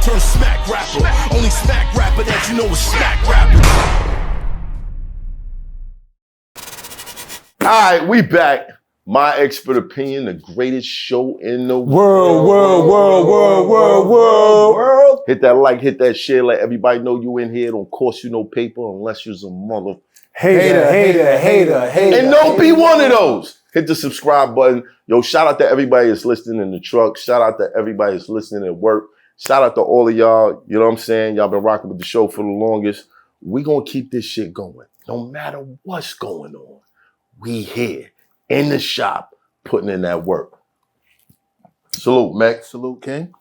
turned smack rapper. Only smack rapper that you know is smack rapper. Alright, we back. My expert opinion, the greatest show in the world. Hit that like, hit that share, let everybody know you in here. Don't cost you no paper unless you're a mother. Hater. And don't be one of those. Hit the subscribe button. Yo, shout out to everybody that's listening in the truck. Shout out to everybody that's listening at work. Shout out to all of y'all. You know what I'm saying? Y'all been rocking with the show for the longest. We gonna keep this shit going. No matter what's going on. We here in the shop putting in that work. Salute, MECC. Salute, King.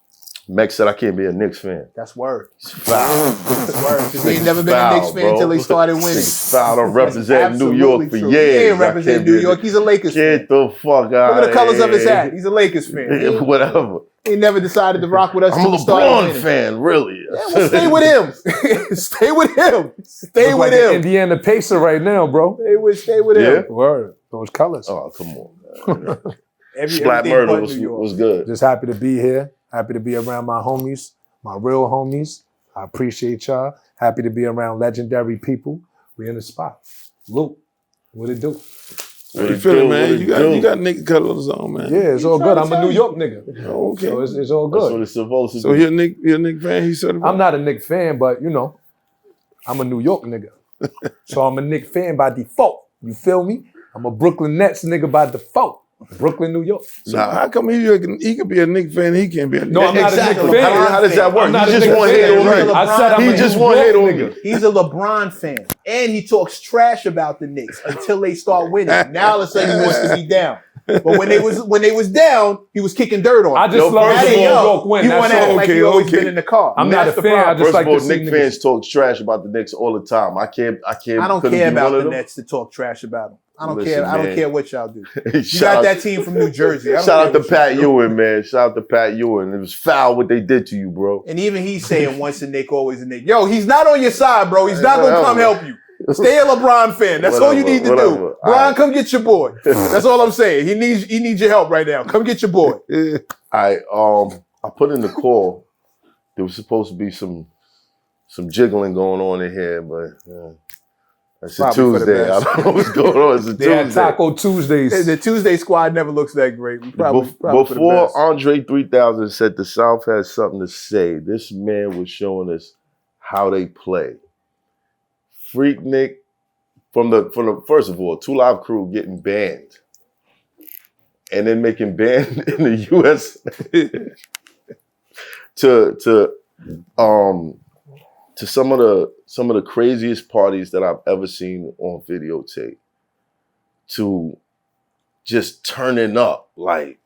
MECC said I can't be a Knicks fan. That's word. It's foul. That's word. Because he ain't never been a Knicks fan until he started winning. It's foul. I'm representing New York for years. He ain't representing New York. He's a Lakers fan. Get the fuck out. Look at the colors of his hat. He's a Lakers fan. Whatever. He never decided to rock with us. I'm a LeBron fan, really. Yeah, well, stay with him. Stay with him. Stay with him. Indiana Pacer right now, bro. Stay with him. Word. Those colors. Oh, come on, man. Splat Murder was good. Just happy to be here. Happy to be around my homies, my real homies. I appreciate y'all. Happy to be around legendary people. We in the spot. Luke, what it do? How you feeling, man? You got nigga colors on, man. Yeah, it's all good. I'm a New York nigga. Oh, okay. So it's all good. That's what it's supposed to be. So you're a Knick fan? He said I'm not a Knick fan, but you know, I'm a New York nigga. So I'm a Knick fan by default. You feel me? I'm a Brooklyn Nets nigga by default. Brooklyn, New York. So how come he could be a Knick fan? He can't be a Knick No, I'm not a Knick fan. How does that work? I'm not You a just Knick want to hate fan. on me. I said I'm He a just New want to hate York on nigga. me. He's a LeBron fan. And he talks trash about the Knicks until they start winning. Now all of a sudden he wants to be down. But when they was down, he was kicking dirt on. I just love to see New York win. You want to act like you always okay. been in the car. I'm not a fan. I just First like of all, to see Knicks niggas. fans talk trash about the Knicks all the time. I can't. I don't couldn't care be about one of the them. Nets to talk trash about them. I don't Listen, care. I don't man. care what y'all do. You Shout got out- that team from New Jersey. I don't Shout care out to what y'all Pat do. Ewing, man. Shout out to Pat Ewing. It was foul what they did to you, bro. And even he's saying once a Knick, always a Knick. Yo, he's not on your side, bro. He's not gonna come help you. Stay a LeBron fan. That's all you need to do. Whatever. Bron, come get your boy. That's all I'm saying. He needs your help right now. Come get your boy. I put in the call. There was supposed to be some jiggling going on in here, but it's a Probably for the Tuesday. I best. don't know what's going on. It's a They had Tuesday. Taco Tuesdays. The Tuesday squad never looks that great. Probably for the Before best. Andre 3000 said the South has something to say, this man was showing us how they play. FREAKNIK from the first of all, 2 Live Crew getting banned, and then making banned in the U.S. to some of the craziest parties that I've ever seen on videotape, to just turning up, like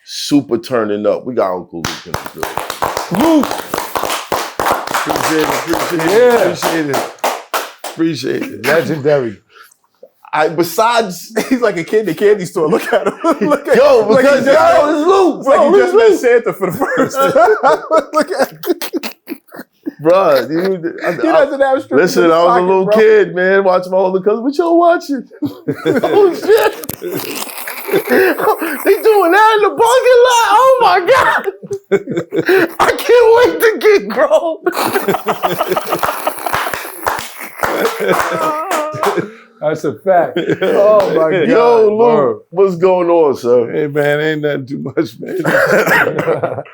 super turning up. We got Uncle Luke in the building. Luke. Appreciate it. Legendary. Besides, He's like a kid in the candy store. Look at him. Look at yo, like because he just- it's Luke, It's like bro. you just met Santa for the first time. Look at him. Bro, He doesn't have strippers listen, in his I was a pocket, little bro. kid, man, watching my older cousin. What y'all watching? Oh shit! They doing that in the parking lot. Oh my god! I can't wait to get grown. That's a fact. Oh my God. Yo, Luke, what's going on, sir? Hey man, ain't nothing too much, man.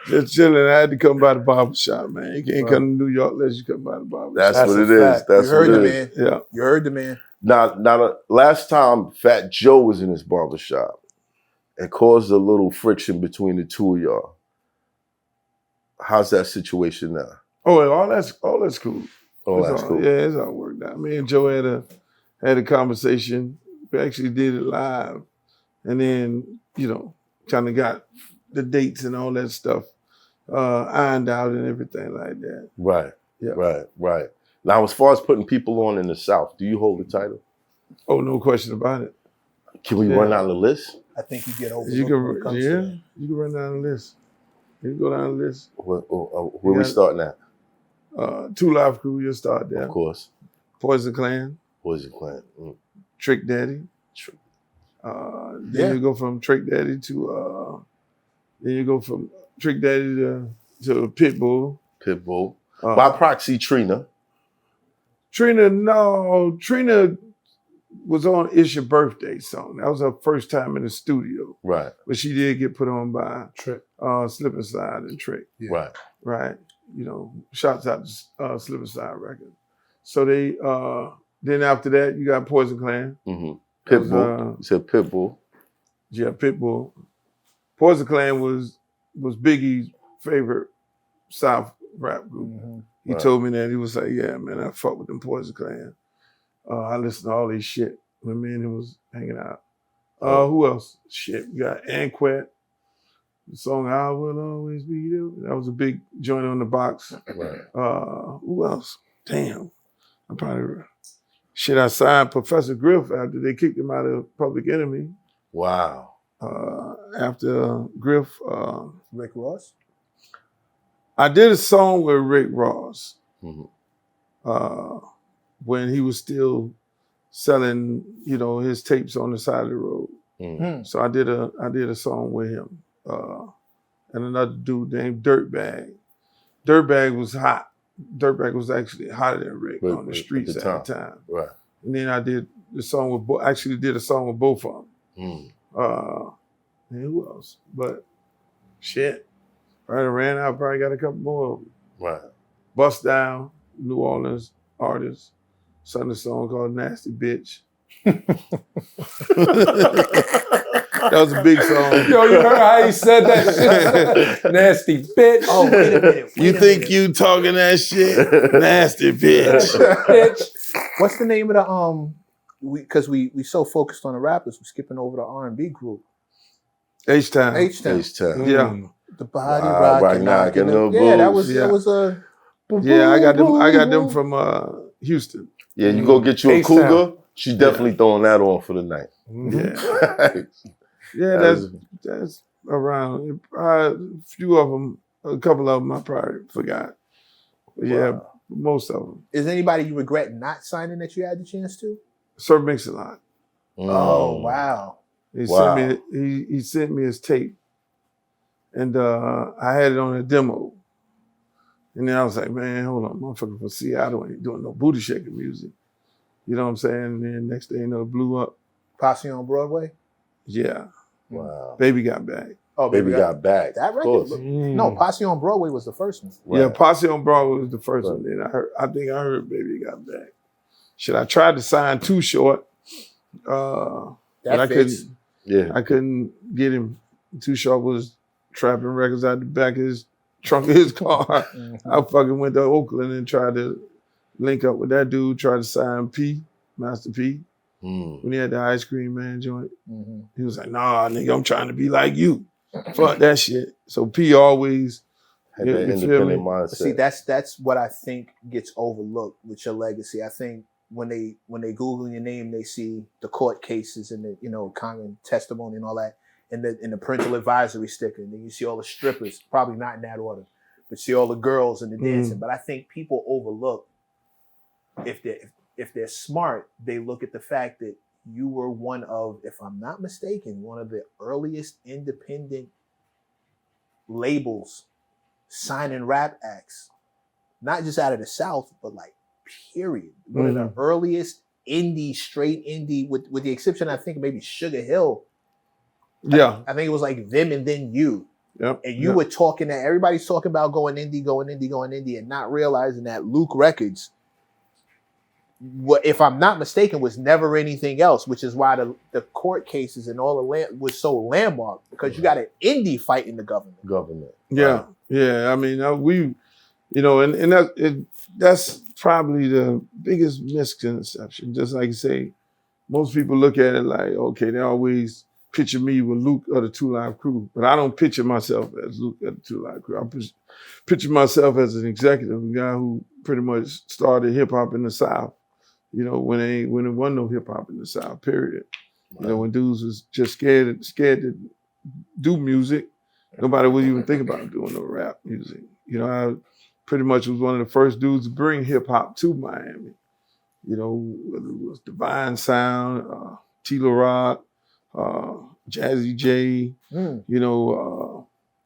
Just chilling. I had to come by the barber shop, man. You can't come to New York unless you come by the barber shop. That's what a it is. fact. That's You heard what the it is. man. Yeah. You heard the man. Now, last time Fat Joe was in his barbershop, it caused a little friction between the two of y'all. How's that situation now? Oh, all that's cool. Oh, It's that's all- cool. Yeah, it's all worked out. Me and Joe had a conversation. We actually did it live, and then kind of got the dates and all that stuff ironed out and everything like that. Right. Yeah. Right. Now, as far as putting people on in the South, do you hold the title? Oh, no question about it. Can we Yeah. run down the list? I think you get over. You can run down the list. You can go down the list. Where we starting at? 2 Live Crew, you'll start there. Of course. Poison Clan, What is it playing? Trick Daddy. Then you go from Trick Daddy to Pitbull. Pitbull. By proxy, Trina. Trina was on It's Your Birthday song. That was her first time in the studio. Right. But she did get put on by Trick. Slip and Slide and Trick. Yeah. Right. Right. You know, shouts out to Slip and Slide record. So they then after that you got Poison Clan. Mm-hmm. Pitbull. You said Pitbull. Yeah, Pitbull. Poison Clan was Biggie's favorite South rap group. Mm-hmm. He told me that. He was like, yeah, man, I fuck with them Poison Clan. I listened to all this shit when me and him was hanging out. Who else? Shit, we got Anquet. The song I Will Always Be There. That was a big joint on the box. Right. Who else? Damn. I signed Professor Griff after they kicked him out of Public Enemy. Wow. After Griff. Rick Ross? I did a song with Rick Ross. Mm-hmm. When he was still selling, you know, his tapes on the side of the road. Mm-hmm. So I did a song with him. And another dude named Dirtbag. Dirtbag was hot. Dirtbag was actually hotter than Rick on the streets at the time. Right. And then I did the song with did a song with both of them. And who else? But shit. Right, I ran out, probably got a couple more of them. Right. Bust Down, New Orleans artist. Sung a song called Nasty Bitch. That was a big song. Yo, you heard how he said that shit? Nasty bitch. Oh, wait a minute. You think you talking that shit? Nasty bitch. bitch. What's the name of the because we so focused on the rappers, we're skipping over the R&B group. H-Town. H-Town. H-Town. Yeah. The body Rock rocking, knocking knocking. the Yeah, that boots. was a. Yeah, I got them from Houston. Yeah, you go get you a H-Town. cougar. She definitely throwing that on for the night. Yeah. Yeah, that's around. A few of them, a couple of them I probably forgot. But yeah, most of them. Is anybody you regret not signing that you had the chance to? Sir Mix-a-Lot. Oh, wow. He sent me his tape. And I had it on a demo. And then I was like, man, hold on, motherfucker from Seattle ain't doing no booty shaking music. You know what I'm saying? And then next thing you know, it blew up. Posse on Broadway? Yeah. Wow. Baby Got Back. Oh, Baby got back. That record? No, Posse on Broadway was the first one. Right. Yeah, Posse on Broadway was the first one. Then I think I heard Baby Got Back. Shit, I tried to sign Too Short. But I couldn't get him. Too Short was trapping records out the back of his trunk of his car. Mm-hmm. I fucking went to Oakland and tried to link up with that dude, tried to sign Master P. When he had the ice cream man joint. Mm-hmm. He was like, nah, nigga, I'm trying to be like you. Fuck that shit. So P always had that independent mindset. See, that's what I think gets overlooked with your legacy. I think when they Google your name, they see the court cases and the common testimony and all that, and the parental advisory sticker, and then you see all the strippers, probably not in that order, but see all the girls and the dancing. But I think people overlook, if they're smart, they look at the fact that you were one of, if I'm not mistaken, one of the earliest independent labels signing rap acts, not just out of the South, but like period. One of the earliest indie, straight indie, with the exception, I think maybe Sugar Hill. Yeah. I think it was like them and then you. Yep. And you were talking that everybody's talking about going indie, and not realizing that Luke Records, what, if I'm not mistaken, was never anything else, which is why the court cases and all the was so landmarked, because you got an indie fighting the government. Yeah, right. Yeah. I mean, and that's probably the biggest misconception. Just like you say, most people look at it like, okay, they always picture me with Luke or the Two Live Crew, but I don't picture myself as Luke or the Two Live Crew. I picture myself as an executive, a guy who pretty much started hip hop in the South. When there wasn't no hip hop in the South, period. Right. When dudes was just scared to do music, nobody would even think about doing no rap music. I pretty much was one of the first dudes to bring hip hop to Miami. Whether it was Divine Sound, Tila Rock, Jazzy J,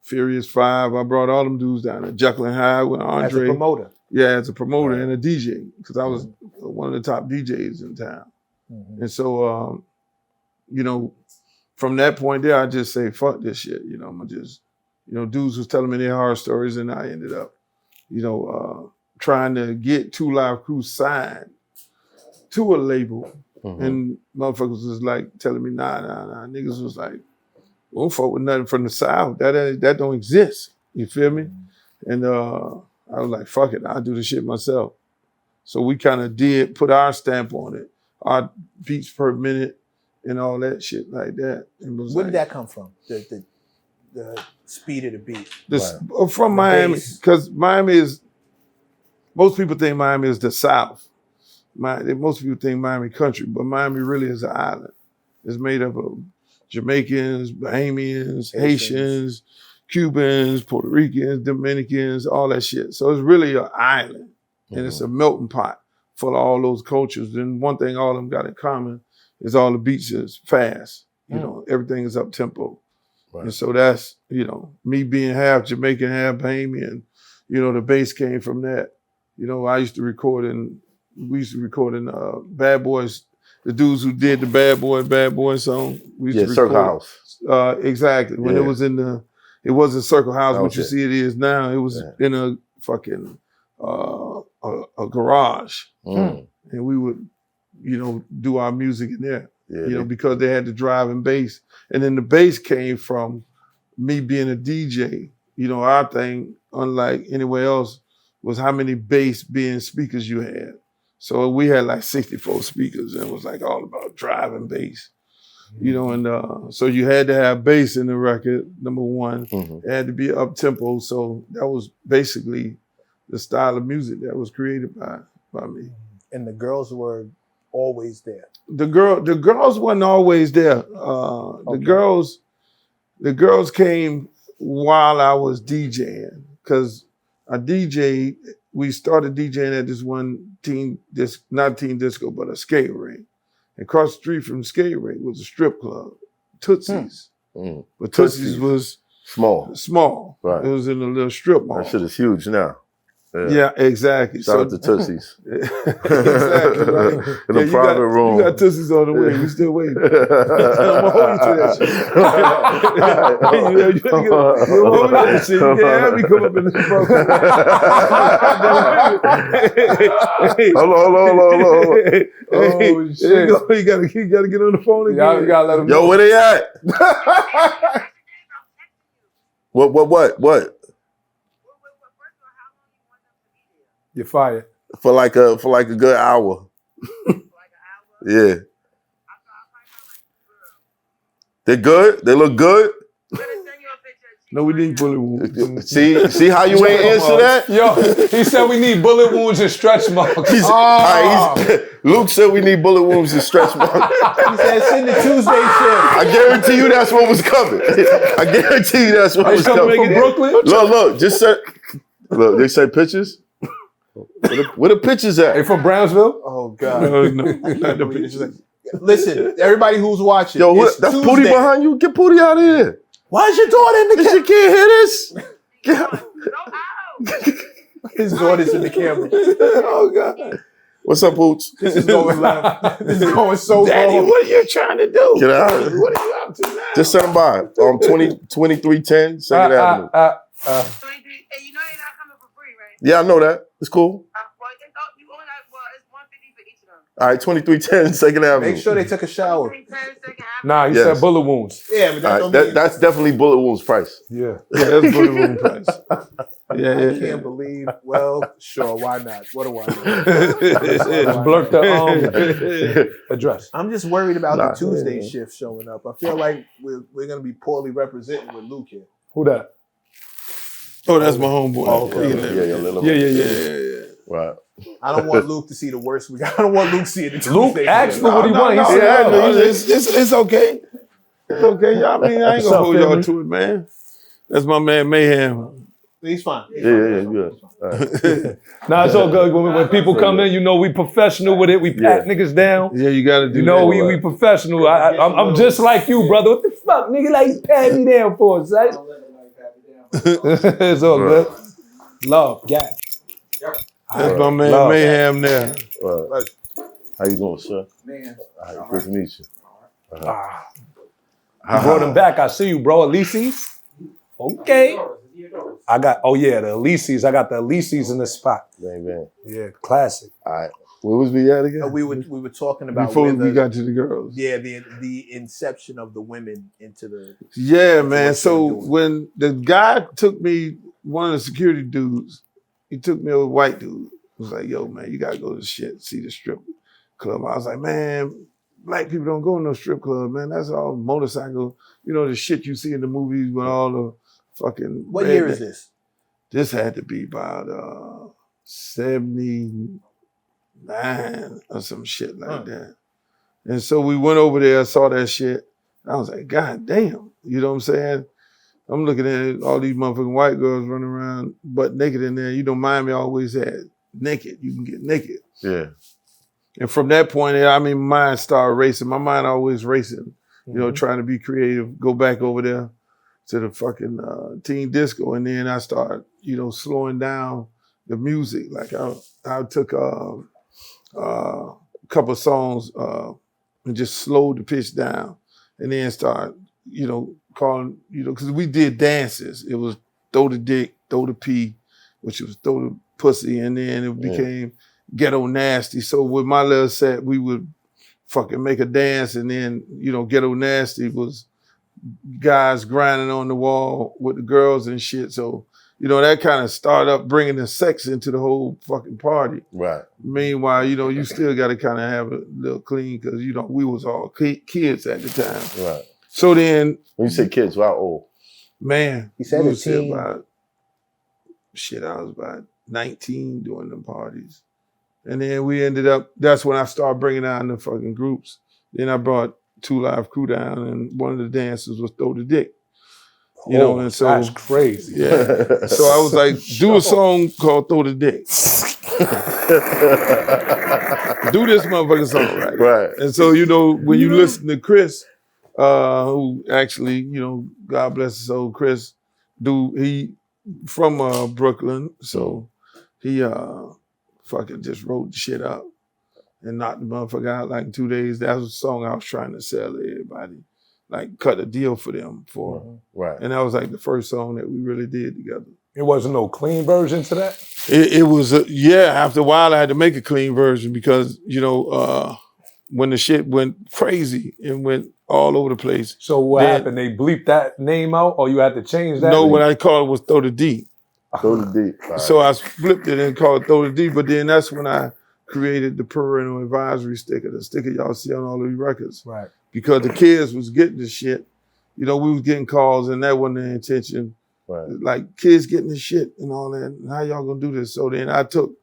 Furious 5. I brought all them dudes down there. Jekyll and Hyde with Andre. As a promoter. Yeah, as a promoter and a DJ, because I was one of the top DJs in town. And so, you know, from that point there, I just say, fuck this shit. You know, I'm just, you know, dudes was telling me their horror stories, and I ended up, you know, trying to get 2 Live Crew signed to a label. And motherfuckers was like telling me, nah. Niggas was like, we don't fuck with nothing from the South. That don't exist. You feel me? And I was like, fuck it, I'll do the shit myself. So we kind of put our stamp on it, our beats per minute and all that shit like that. Where did that come from? The speed of the beat? From Miami, because Miami is, most people think Miami is the South. Most people think Miami country, but Miami really is an island. It's made up of Jamaicans, Bahamians, Haitians, Cubans, Puerto Ricans, Dominicans, all that shit. So it's really an island, and it's a melting pot full of all those cultures. And one thing all of them got in common is all the beats is fast. You know, everything is up tempo. Right. And so that's, you know, me being half Jamaican, half Bahamian, you know, the bass came from that. You know, we used to record in Bad Boys, the dudes who did the Bad Boy song. We used to Circle House. Exactly. When it was it wasn't Circle House, what you see it is now. It was in a fucking a garage. And we would, you know, do our music in there. You know, because they had the driving bass. And then the bass came from me being a DJ. You know, our thing, unlike anywhere else, was how many bass being speakers you had. So we had like 64 speakers, and it was like all about driving bass. You know, and so you had to have bass in the record, number one. It had to be up tempo. So that was basically the style of music that was created by me. And the girls were always there. The girls wasn't always there. The girls came while I was DJing, because I DJ'd. We started DJing at this one not teen disco, but a skate ring. And across the street from the skate ring was a strip club, Tootsie's. But Tootsie's was small. Right. It was in a little strip mall. That shit is huge now. Yeah, exactly. Shout out to Tootsie's. Exactly. Right. In a private room. You got Tootsie's on the way. We still waiting. I'm gonna hold you to that shit. You hold me to that shit. You can't have me come up in this program. Hold on. Oh shit! You gotta get on the phone again. You gotta let them know. Yo, where they at? What? You're fired. For like a good hour. Yeah. They're good? They look good? No, we need bullet wounds. See how you ain't answer that? Yo, he said we need bullet wounds and stretch marks. Luke said we need bullet wounds and stretch marks. He said send the Tuesday shift. I guarantee you that's what was coming. I guarantee you that's what was coming. From Brooklyn? Look, just said, look, they say pictures? Where the pictures at? They from Brownsville? Oh, God. No, not the pictures. Listen, everybody who's watching. Yo, it's that's Tuesday. Pootie behind you? Get Pootie out of here. Why is your daughter in the She can't hear this? His daughter's in the camera. Oh, God. What's up, Poots? This is going left. This is going so Daddy, wrong. what are you trying to do? Get out of here. What are you up to now? Just send them by. 2310 2nd Avenue. And you know they're not coming for free, right? Yeah, I know that. It's cool. Well, you only got, it's $150 for each of them. All right, 2310 2nd Avenue. Make sure they took a shower. Nah, he Yes. said bullet wounds. Yeah, but All right, that's definitely bullet wounds price. Yeah. Yeah, that's bullet wound price. I can't believe. Well, sure, why not? What do I know? Blurt the address. I'm just worried about the Tuesday shift showing up. I feel like we're gonna be poorly represented with Luke here. Who that? Oh, that's my homeboy. Oh, okay. Yeah. Right. I don't want Luke to see the worst week. I don't want Luke seeing the Tuesday Luke shift. asked for what he wanted. He said, It's okay. It's okay. Y'all, I mean, I ain't gonna hold y'all to it, man. That's my man Mayhem. He's fine. Yeah, good. All right. nah, it's all good. When people come in, you know we professional with it. We pat niggas down. Yeah, you gotta do You know, that. we professional. I'm just like you, brother. What the fuck, nigga? Like you pat me down for, son? It's all good. Love, yeah. That's my man Love. Mayhem there. How you doing, sir? Man. All right, good to meet you. You brought him back. I see you, bro. Elysees? Okay. I got, oh yeah, the Elysees. I got the Elysees in the spot. Man. Yeah, classic. All right. Where was we at again? We were talking about Before where we got to the girls. Yeah, the inception of the women into the. Yeah, man. So doing. when the guy took me, one of the security dudes, he took me over, white dude. He was like, yo, man, you gotta go to see the strip club. I was like, man, black people don't go to no strip club, man. That's all motorcycle, you know, the shit you see in the movies with all the fucking. What year is this? This had to be about 79 or some shit like that. And so we went over there, saw that shit. I was like, God damn. You know what I'm saying? I'm looking at it, all these motherfucking white girls running around butt naked in there. You know, Miami always had naked. You can get naked. Yeah. And from that point, I mean, my mind started racing. My mind always racing, you know, trying to be creative, go back over there to the fucking teen disco. And then I started, you know, slowing down the music. Like I took a couple of songs and just slowed the pitch down and then start, you know, calling, you know, because we did dances. It was throw the dick, throw the pee, which was throw the pussy, and then it became ghetto nasty. So with my little set, we would fucking make a dance, and then, you know, ghetto nasty was guys grinding on the wall with the girls and shit. So, you know, that kind of started up bringing the sex into the whole fucking party. Right. Meanwhile, you know, you still got to kind of have a little clean because, you know, we was all kids at the time. Right. So then. When you say kids, how old? Man. He said we a was teen. about, I was about 19 doing them parties. And then we ended up, that's when I started bringing out the fucking groups. Then I brought 2 Live Crew down, and one of the dances was Throw the Dick. You know, and so. That's crazy. Yeah. So I was like, do a song called Throw the Dick. Do this motherfucking song, right? Right. And so, you know, when you listen to Chris, who actually, you know, God bless his soul, Chris, he from Brooklyn, so he fucking just wrote the shit up and knocked the motherfucker out like in 2 days. That was a song I was trying to sell to everybody, like cut a deal for them for. Right. And that was like the first song that we really did together. It wasn't no clean version to that? It was, after a while I had to make a clean version because, you know, when the shit went crazy and went all over the place. So what happened? They bleeped that name out or you had to change that? No, name? what I called it was Throw the D. Throw the D. Right. So I flipped it and called it Throw the D, but then that's when I created the parental advisory sticker, the sticker y'all see on all these records. Right. Because the kids was getting the shit. You know, we was getting calls and that wasn't the intention. Right. Like kids getting the shit and all that. And how y'all gonna do this? So then I took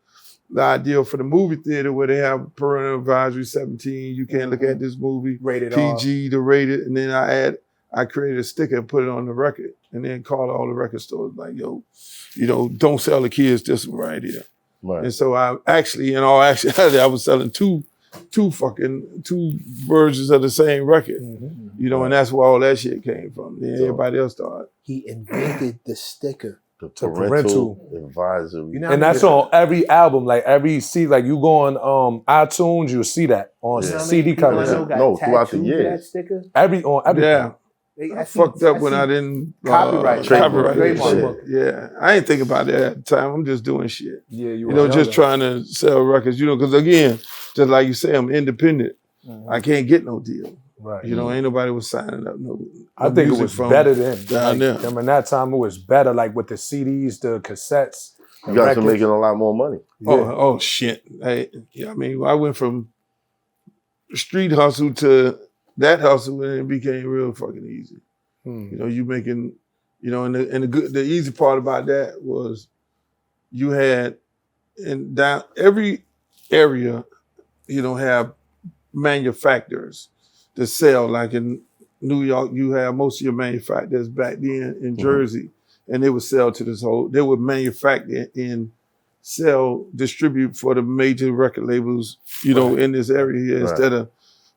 the idea for the movie theater where they have parental advisory 17. You can't look at this movie. Rated PG to rate it. And then I created a sticker and put it on the record and then called all the record stores like, yo, you know, don't sell the kids this one right here. Right. And so I actually, in all actuality, I was selling two versions of the same record. You know, and that's where all that shit came from. Then everybody else started. He invented the sticker. The parental advisory. You know, And that's on every album, like every CD, like you go on iTunes, you'll see that on CD covers. No, throughout the years. Sticker. On everything. Yeah. I fucked up when I didn't copyright shit. Yeah, I ain't think about that at the time. I'm just doing shit. Yeah, you know, just trying to sell records. You know, because again, just like you say, I'm independent. I can't get no deal. Right. You know, ain't nobody was signing up. No I think it was better then. Down there. Remember that time it was better, like with the CDs, the cassettes. You guys are making a lot more money. Yeah. Oh shit! I mean, I went from street hustle to that hustle, and it became real fucking easy. You know, you making, you know, and the easy part about that was you had in down every area, you know, have manufacturers that sell. Like in New York, you have most of your manufacturers back then in Jersey, and they would sell to this whole. They would manufacture and sell, distribute for the major record labels, you know, in this area here instead of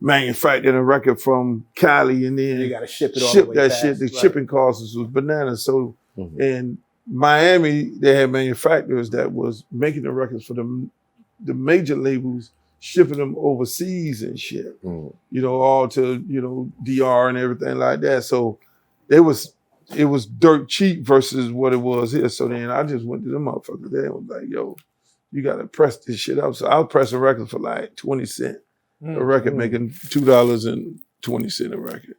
manufacturing a record from Cali and then you gotta ship it all ship the way that fast. shit. The shipping costs was bananas. So And Miami, they had manufacturers that was making the records for the major labels, shipping them overseas and shit. You know, all to, you know, DR and everything like that. So it was dirt cheap versus what it was here. So then I just went to them motherfuckers there and was like, yo, you gotta press this shit up. So I was pressing records for like 20 cents a record, making $2.20 a record.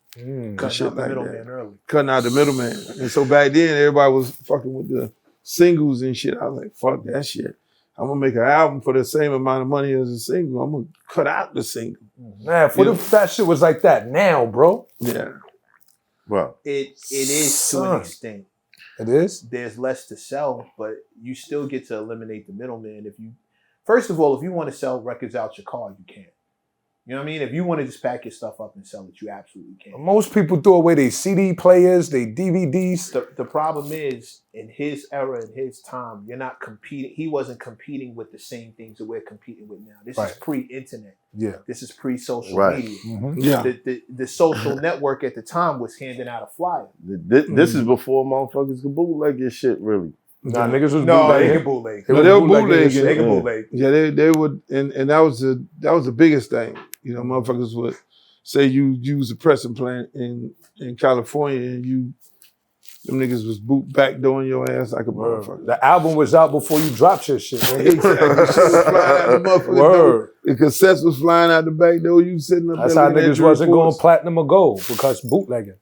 Cutting out the middleman early. Cutting out the middleman. And so back then, everybody was fucking with the singles and shit. I was like, fuck that shit. I'm gonna make an album for the same amount of money as a single. I'm gonna cut out the single. Man, what if that shit was like that now, bro? Yeah. Well, It is to an extent. It is? There's less to sell, but you still get to eliminate the middleman. First of all, if you want to sell records out your car, you can. You know what I mean? If you want to just pack your stuff up and sell it, you absolutely can. Most people throw away their CD players, their DVDs. The problem is, in his era, in his time, you're not competing. He wasn't competing with the same things that we're competing with now. This is pre-internet. Yeah. This is pre-social media. Yeah. The social network at the time was handing out a flyer. This is before motherfuckers could bootleg your shit, really. Nah, niggas was bootlegging. bootleg. They were bootlegging. They can bootleg. Yeah, they would, and that was the biggest thing. You know, motherfuckers would say you use a pressing plant in California and them niggas was backdooring your ass like a motherfucker. The album was out before you dropped your shit, man. Exactly. Shit was flying out the motherfucking door. The cassettes was flying out the back door. You sitting up That's there. how niggas wasn't going platinum or gold, because bootlegging.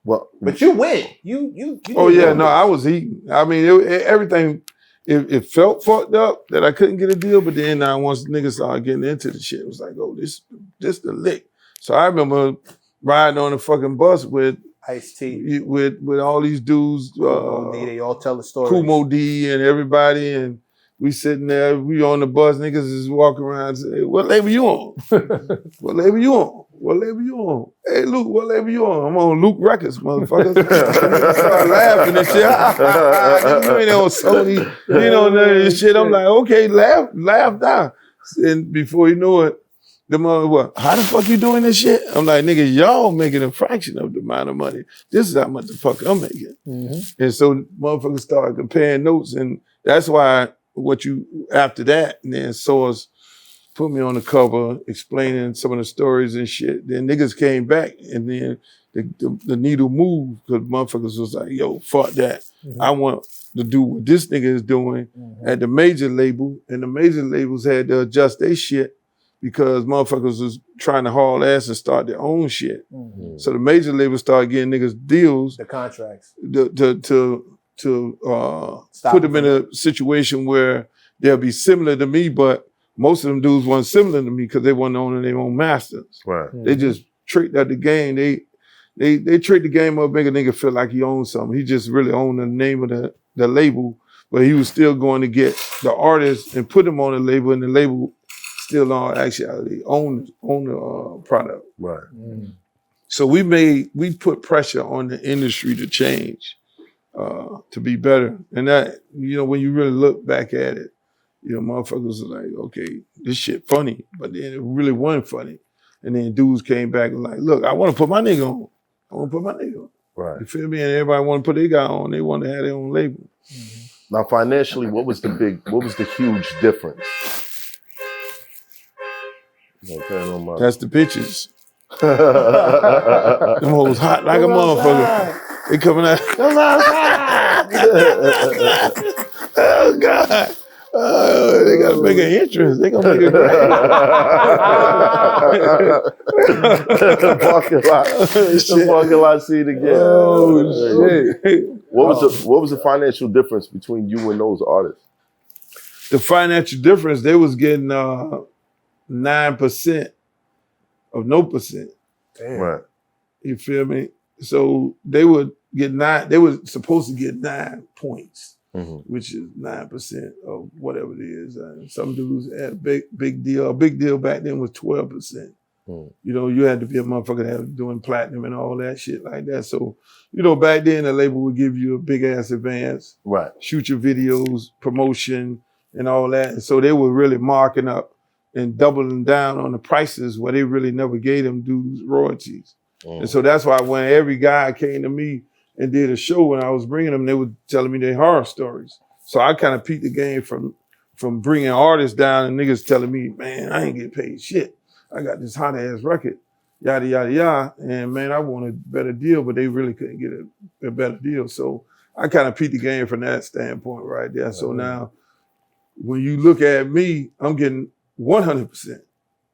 Well, but you win. You oh yeah, no, I was eating. I mean, everything. It felt fucked up that I couldn't get a deal, but then once niggas started getting into the shit, it was like, oh, this the lick. So I remember riding on the fucking bus with Ice-T, with all these dudes. they all tell the story. Kumo D and everybody, and we sitting there. We on the bus. Niggas is walking around. And say, what label you on? What label you on? What label you on? Hey Luke, what label you on? I'm on Luke Records, motherfuckers. Start laughing and shit. You ain't on Sony. You ain't on none of this shit. I'm like, okay, laugh down. And before you know it, the mother, what? How the fuck you doing this shit? I'm like, nigga, y'all making a fraction of the amount of money. This is how much the fuck I'm making. And so motherfuckers started comparing notes, and that's why after that, and then Source put me on the cover explaining some of the stories and shit. Then niggas came back, and then the needle moved, because motherfuckers was like, yo, fuck that. I want to do what this nigga is doing at the major label, and the major labels had to adjust their shit because motherfuckers was trying to haul ass and start their own shit. So the major labels started getting niggas deals. The contracts. To put them in a situation where they'll be similar to me, but most of them dudes weren't similar to me because they weren't owning their own masters. Right. They just tricked out the game. They tricked the game up, make a nigga feel like he owns something. He just really owned the name of the label, but he was still going to get the artist and put him on the label, and the label still actually own the product. Right. So we put pressure on the industry to change, to be better. And that, you know, when you really look back at it, you know, motherfuckers are like, okay, this shit funny, but then it really wasn't funny. And then dudes came back and like, look, I want to put my nigga on. I want to put my nigga on. Right. You feel me? And everybody want to put their guy on. They want to have their own label. Now, financially, what was the huge difference? That's the pictures. Them hoes hot like a motherfucker. They coming out. Oh God. They gotta make an entrance. They gonna make a the parking lot scene again. Oh shit. What was the financial difference between you and those artists? The financial difference, they was getting 9% of no percent. Damn. Right. You feel me? So they would get they were supposed to get 9 points, which is 9% of whatever it is. Some dudes had a big deal. A big deal back then was 12%. You know, you had to be a motherfucker that was doing platinum and all that shit like that. So, you know, back then the label would give you a big ass advance, right? Shoot your videos, promotion, and all that. And so they were really marking up and doubling down on the prices where they really never gave them dudes royalties. And so that's why when every guy came to me and did a show when I was bringing them. They were telling me their horror stories. So I kind of peeped the game from bringing artists down and niggas telling me, man, I ain't getting paid shit. I got this hot ass record, yada, yada, yada. And man, I want a better deal, but they really couldn't get a better deal. So I kind of peeped the game from that standpoint right there. So now when you look at me, I'm getting 100%.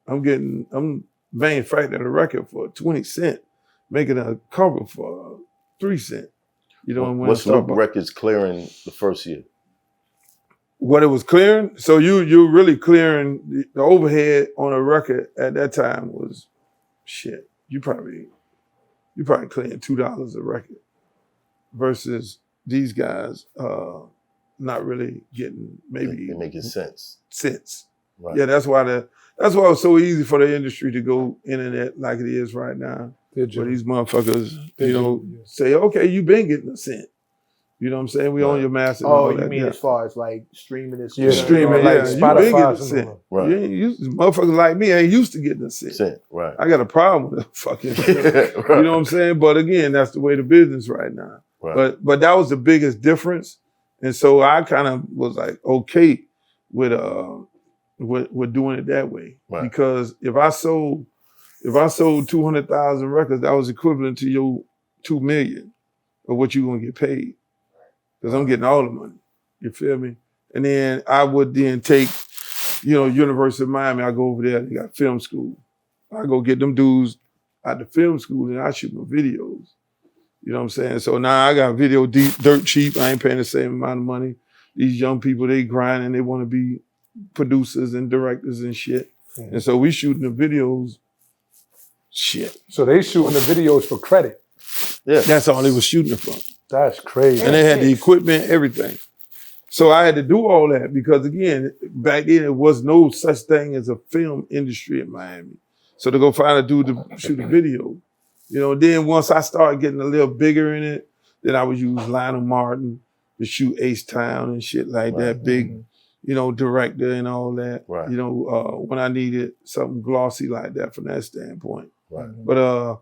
I'm manufacturing a record for 20 cents, making a cover for 3 cents. You know, what's Luke Records clearing the first year? What it was clearing? So you're really clearing the overhead on a record at that time was shit. You probably clearing $2 a record versus these guys not really getting maybe making sense. Right. Yeah, that's why it was so easy for the industry to go internet like it is right now. Where these motherfuckers, say, okay, you been getting a cent. You know what I'm saying? We own your master. Oh, you mean as far as like streaming this? Yeah, streaming, like Spotify. You been getting a cent. Right. You ain't used, motherfuckers like me ain't used to getting a cent. Right. I got a problem with that fucking shit. Right. You know what I'm saying? But again, that's the way the business right now. Right. But that was the biggest difference. And so I kind of was like, okay with doing it that way. Right. Because if I sold 200,000 records, that was equivalent to your 2 million of what you gonna get paid. Because I'm getting all the money. You feel me? And then I would then take, University of Miami, I go over there, they got film school. I go get them dudes at the film school and I shoot my videos. You know what I'm saying? So now I got video dirt cheap. I ain't paying the same amount of money. These young people, they grind and they want to be producers and directors and shit. Mm-hmm. And so we shooting the videos, shit. So they shooting the videos for credit. Yeah. That's all they was shooting it for. That's crazy. And they had the equipment, everything. So I had to do all that because again, back then it was no such thing as a film industry in Miami. So to go find a dude to shoot a video, then once I started getting a little bigger in it, then I would use Lionel Martin to shoot Ace Town and shit like that, big, director and all that. Right. When I needed something glossy like that from that standpoint. Right. But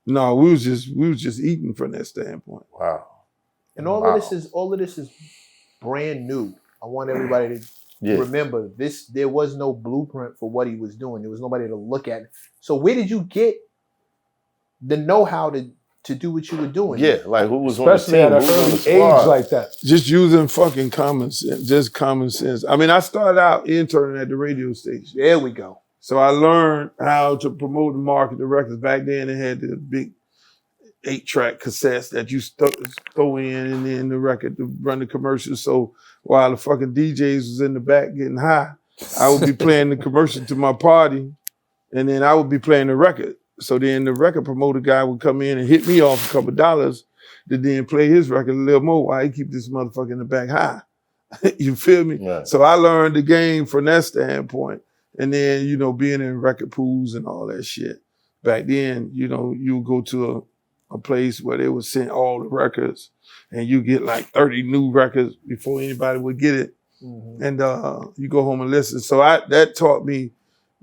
no, we was just eating from that standpoint. Wow. And all of this is brand new. I want everybody to remember this. There was no blueprint for what he was doing. There was nobody to look at. So where did you get the know-how to do what you were doing? Yeah, like who was especially on the team? At an early age like that. Just using fucking common sense. Just common sense. I mean, I started out interning at the radio station. There we go. So I learned how to promote and market the records. Back then, they had the big 8-track cassettes that you throw in and then the record to run the commercials. So while the fucking DJs was in the back getting high, I would be playing the commercial to my party, and then I would be playing the record. So then the record promoter guy would come in and hit me off a couple of dollars to then play his record a little more while he keep this motherfucker in the back high. You feel me? Right. So I learned the game from that standpoint. And then, being in record pools and all that shit. Back then, you would go to a place where they would send all the records and you get like 30 new records before anybody would get it. Mm-hmm. And you go home and listen. So that taught me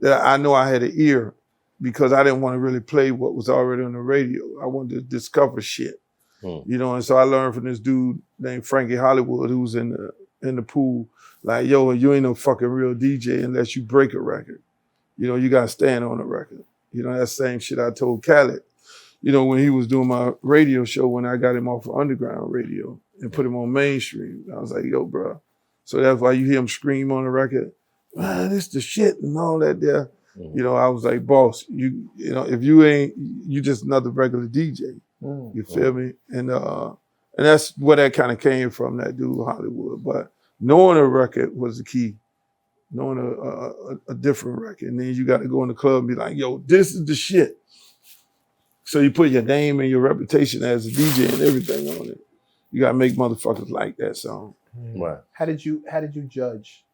that I know I had an ear because I didn't want to really play what was already on the radio. I wanted to discover shit. And so I learned from this dude named Frankie Hollywood who was in the pool. Like, yo, you ain't no fucking real DJ unless you break a record. You got to stand on a record. That same shit I told Khaled, when he was doing my radio show when I got him off of underground radio and put him on mainstream. I was like, yo, bro. So that's why you hear him scream on the record, this the shit and all that there. I was like, boss, if you ain't, you just another regular DJ. You feel me? And that's where that kind of came from, that dude Hollywood. But knowing a record was the key. Knowing a different record. And then you got to go in the club and be like, yo, this is the shit. So you put your name and your reputation as a DJ and everything on it. You got to make motherfuckers like that song. Right. How did you judge?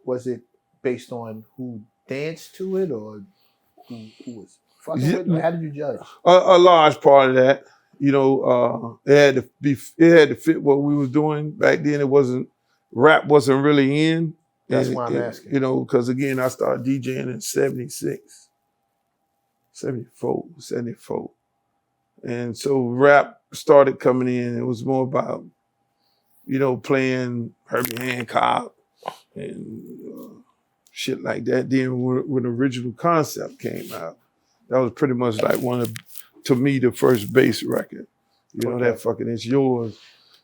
Was it based on who danced to it or who was fucking with it? How did you judge? A large part of that. It had to fit what we was doing. Back then rap wasn't really in. That's why I'm asking. Because again, I started DJing in 76, 74. And so rap started coming in, it was more about, you know, playing Herbie Hancock and shit like that. Then when the original concept came out, that was pretty much like to me, the first bass record. You know, that fucking It's Yours.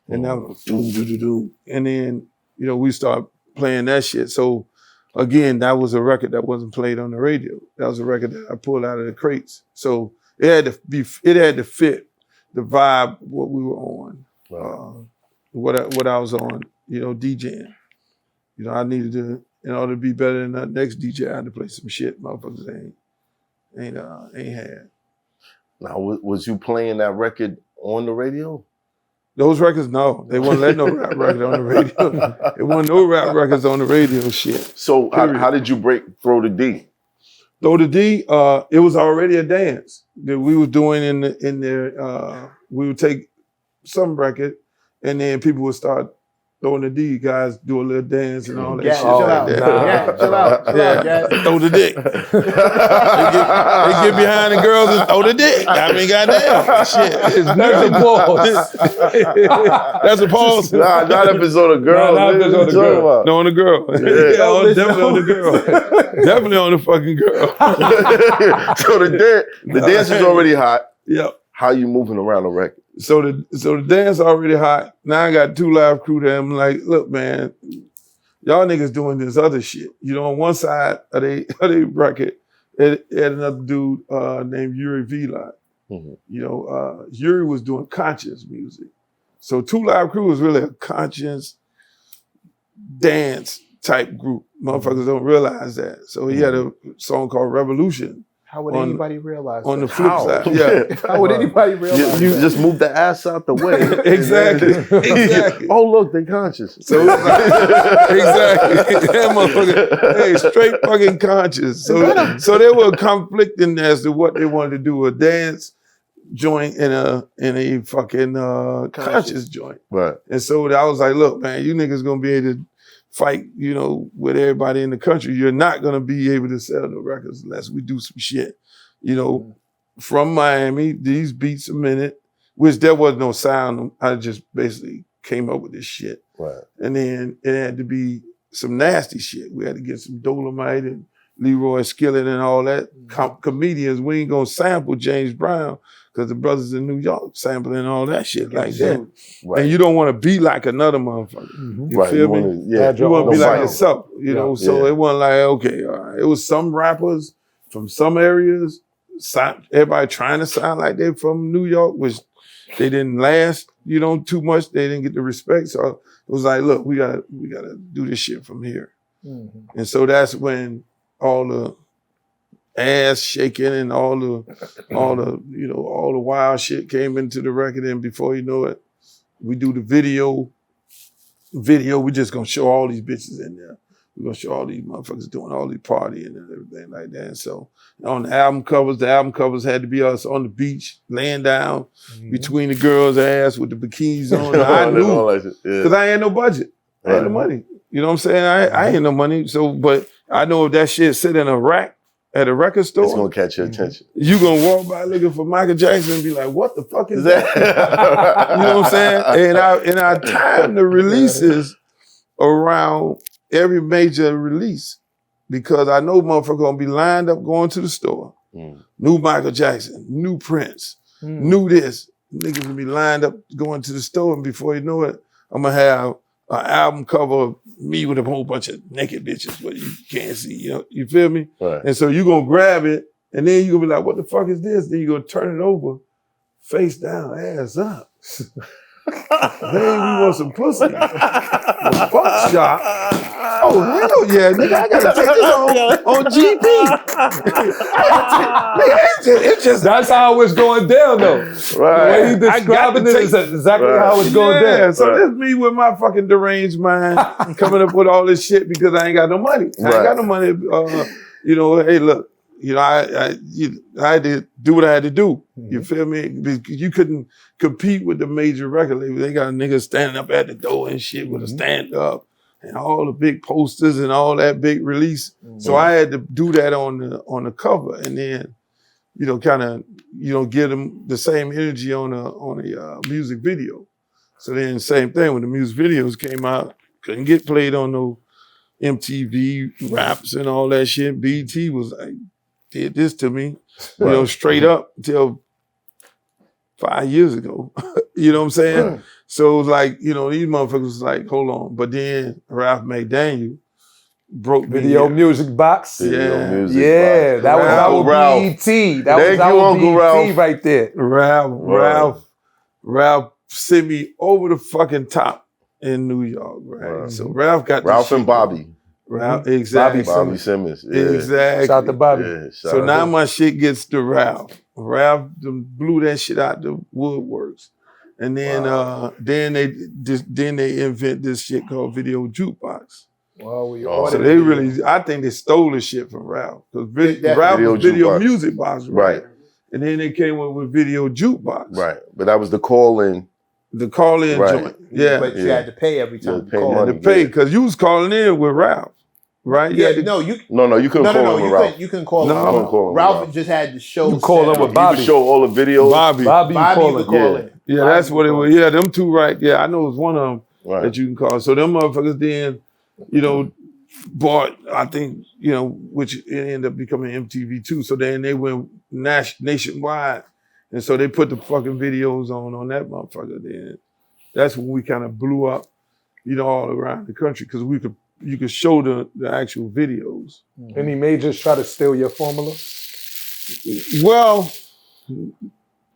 And that was do. And then, you know, we started playing that shit. So again, that was a record that wasn't played on the radio. That was a record that I pulled out of the crates. So it had to fit the vibe, what we were on, what I was on, you know, DJing. You know, I needed to, in order to be better than that next DJ, I had to play some shit motherfuckers ain't had. Now, was you playing that record on the radio? Those records, no. They wouldn't let no rap record on the radio. There wasn't no rap records on the radio shit. So how did you Throw the D? Throw the D, it was already a dance that we were doing in there. We would take some record and then people would start throwing the D. Guys do a little dance and all that shit. Chill out. Chill out. Throw the dick. They get behind the girls and throw the dick. I mean, goddamn. Shit. That's a pause. That's a pause. Nah, not if it's on a girl. Not if it's on a girl. No, on the girl. Yeah, definitely on the girl. Definitely on the fucking girl. So the dance is already hot. Yep. How you moving around the record? So the dance already hot. Now I got 2 Live Crew there. I'm like, look, man, y'all niggas doing this other shit. You know, on one side of they record, it had another dude named Yuri Vlot. You know, Yuri was doing conscious music. So 2 Live Crew was really a conscious dance type group. Motherfuckers don't realize that. So he had a song called Revolution. How would anybody realize on that? the flip side? Yeah. How would anybody realize You that? just move the ass out the way. Exactly. Exactly. Oh, look, they conscious. So exactly. That motherfucker, hey, straight fucking conscious. So they were conflicting as to what they wanted to do, a dance joint and a fucking conscious joint. Right. And so I was like, look, man, you niggas gonna be able to fight, you know, with everybody in the country. You're not gonna be able to sell no records unless we do some shit. You know, from Miami, these beats a minute, which there was no sound. I just basically came up with this shit. Right. And then it had to be some nasty shit. We had to get some Dolomite and Leroy Skillet and all that. Comedians, we ain't gonna sample James Brown because the brothers in New York sampling all that shit like that. Right. And you don't want to be like another motherfucker. You feel me? You want to be like yourself, you know? So it wasn't like, okay, all right. It was some rappers from some areas, everybody trying to sound like they from New York, which they didn't last, you know, too much. They didn't get the respect. So it was like, look, we gotta do this shit from here. And so that's when all the ass shaking and all the you know, all the wild shit came into the record. And before you know it, we do the video. We just gonna show all these bitches in there. We're gonna show all these motherfuckers doing all these partying and everything like that. And so on the album covers had to be us on the beach, laying down between the girls' ass with the bikinis on. I knew, because I ain't no budget. I ain't no money. You know what I'm saying? I ain't no money. So, but I know if that shit sit in a rack at a record store, it's gonna catch your attention. You gonna walk by looking for Michael Jackson and be like, what the fuck is that? You know what I'm saying? And I time the releases around every major release because I know motherfuckers gonna be lined up going to the store. New Michael Jackson, new Prince, new this. Niggas gonna be lined up going to the store, and before you know it, I'm gonna have an album cover of me with a whole bunch of naked bitches where you can't see, you know, you feel me? Right. And so you gonna grab it, and then you gonna be like, what the fuck is this? Then you gonna turn it over, face down, ass up. Hey, we want some pussy. Fuck shot. Oh, hell yeah, nigga, I gotta take this on GP. It's just that's how it's going down, though. Right. The way he describing it is exactly how it's going down. So that's me with my fucking deranged mind coming up with all this shit because I ain't got no money. I ain't got no money. You know, hey, look, you know, I had to do what I had to do. You feel me? Because you couldn't compete with the major record labels. They got niggas standing up at the door and shit with a stand up and all the big posters and all that big release. So I had to do that on the cover. And then you know, kind of, you know, give them the same energy on a music video. So then same thing when the music videos came out, couldn't get played on no MTV raps and all that shit. BEATZ was like, did this to me, you know, straight up until 5 years ago. You know what I'm saying? Right. So it was like, you know, these motherfuckers was like, hold on. But then Ralph McDaniel broke Video music box. Video music Yeah, box. that was Ralph. our BET. That Thank was you, our Uncle BET Ralph. right there. Ralph sent me over the fucking top in New York, right? Right. So Ralph got Ralph this and shit Bobby. going. Ralph, exactly. Bobby Simmons. Yeah. Exactly. Shout out to Bobby. Yeah, shout So out now to- my shit gets to Ralph. Ralph blew that shit out the woodworks. And then then they invent this shit called video jukebox. Well, we Oh. ordered So they really, I think they stole the shit from Ralph. Because Ralph Video was video jukebox. music box, Right. And then they came up with video jukebox. Right. But that was the call-in. The call-in Right. joint. Yeah. But you had to pay every You had time to pay you You called. had money. to pay because you was calling in with Ralph, right? Yeah, You had to- no, you No, you couldn't call him with Ralph. you couldn't call No. him. You couldn't call him Ralph Ralph. just had the show. You call set him up. with You Bobby. could show all the videos. Bobby. Bobby, Bobby you you could calling. call Yeah. in. Yeah, Bobby that's you what it could was. Yeah, them two right there. I know it's one of them Right. that you can call. So them motherfuckers then, you know, bought, I think, you know, which it ended up becoming MTV2. So then they went nationwide. And so they put the fucking videos on that motherfucker then. That's when we kind of blew up, you know, all around the country because you could show the actual videos. Any majors try to steal your formula? Well,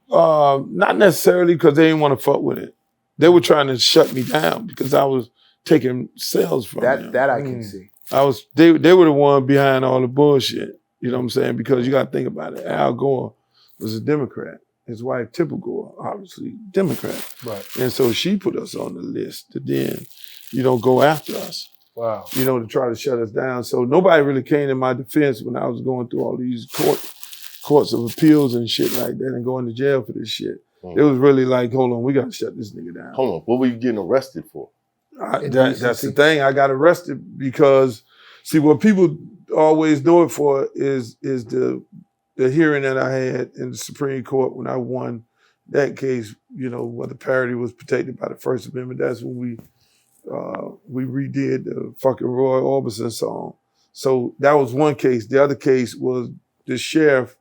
not necessarily because they didn't want to fuck with it. They were trying to shut me down because I was taking sales from them. That I can see. They were the one behind all the bullshit. You know what I'm saying? Because you got to think about it. Al Gore was a Democrat. His wife, Tipple Gore, obviously Democrat. Right. And so she put us on the list to then, you know, go after us, Wow. you know, to try to shut us down. So nobody really came in my defense when I was going through all these courts of appeals and shit like that and going to jail for this shit. It was really like, hold on, we got to shut this nigga down. Hold on. What were you getting arrested for? That's the thing. I got arrested because, see, what people always know it for is the hearing that I had in the Supreme Court when I won that case, you know, where the parody was protected by the First Amendment. That's when we redid the fucking Roy Orbison song. So that was one case. The other case was the sheriff,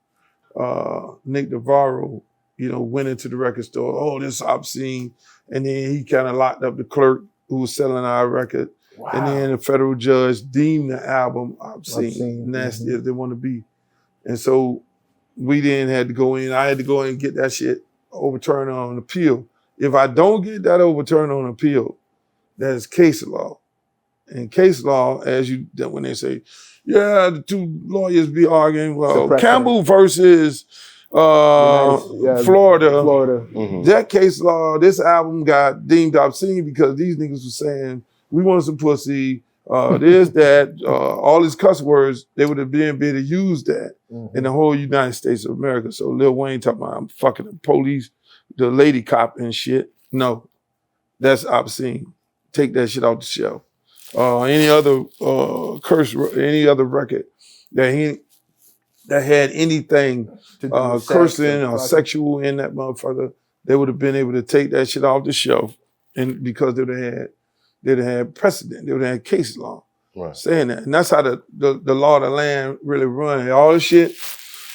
Nick Navarro, you know, went into the record store, oh, this is obscene. And then he kind of locked up the clerk who was selling our record. Wow. And then the federal judge deemed the album obscene, Obscene, nasty as they want to be. And so we then had to go in. I had to go in and get that shit overturned on appeal. If I don't get that overturned on appeal, that is case law. And case law, when they say, yeah, the two lawyers be arguing, well, Campbell versus Florida. Mm-hmm. That case law, this album got deemed obscene because these niggas were saying, we want some pussy, this, that, all these cuss words, they would have been able to use that in the whole United States of America. So Lil Wayne talking about, I'm fucking the police, the lady cop and shit. No, that's obscene. Take that shit off the shelf. Any other any other record that had anything cursing or sexual in that motherfucker, they would have been able to take that shit off the shelf, and because they'd have had precedent, they would have had case law saying that, and that's how the law of the land really run. All the shit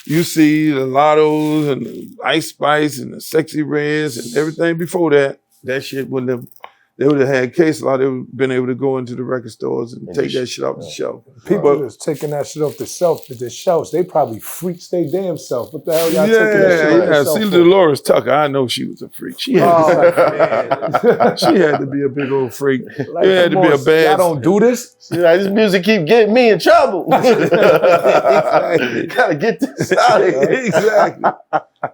you see, the Lottos and the Ice Spice and the Sexy Reds and everything before that shit wouldn't have. They would have had case law. They would have been able to go into the record stores and take that shit off the shelf. People just taking that shit off the shelves. They probably freaks their damn self. What the hell y'all taking that shit off the shelf See, for? Dolores Tucker, I know she was a freak. She had, she had to be a big old freak. Like, It had to be a bad. Y'all don't do this? This music keep getting me in trouble. Gotta get this out of here. Exactly.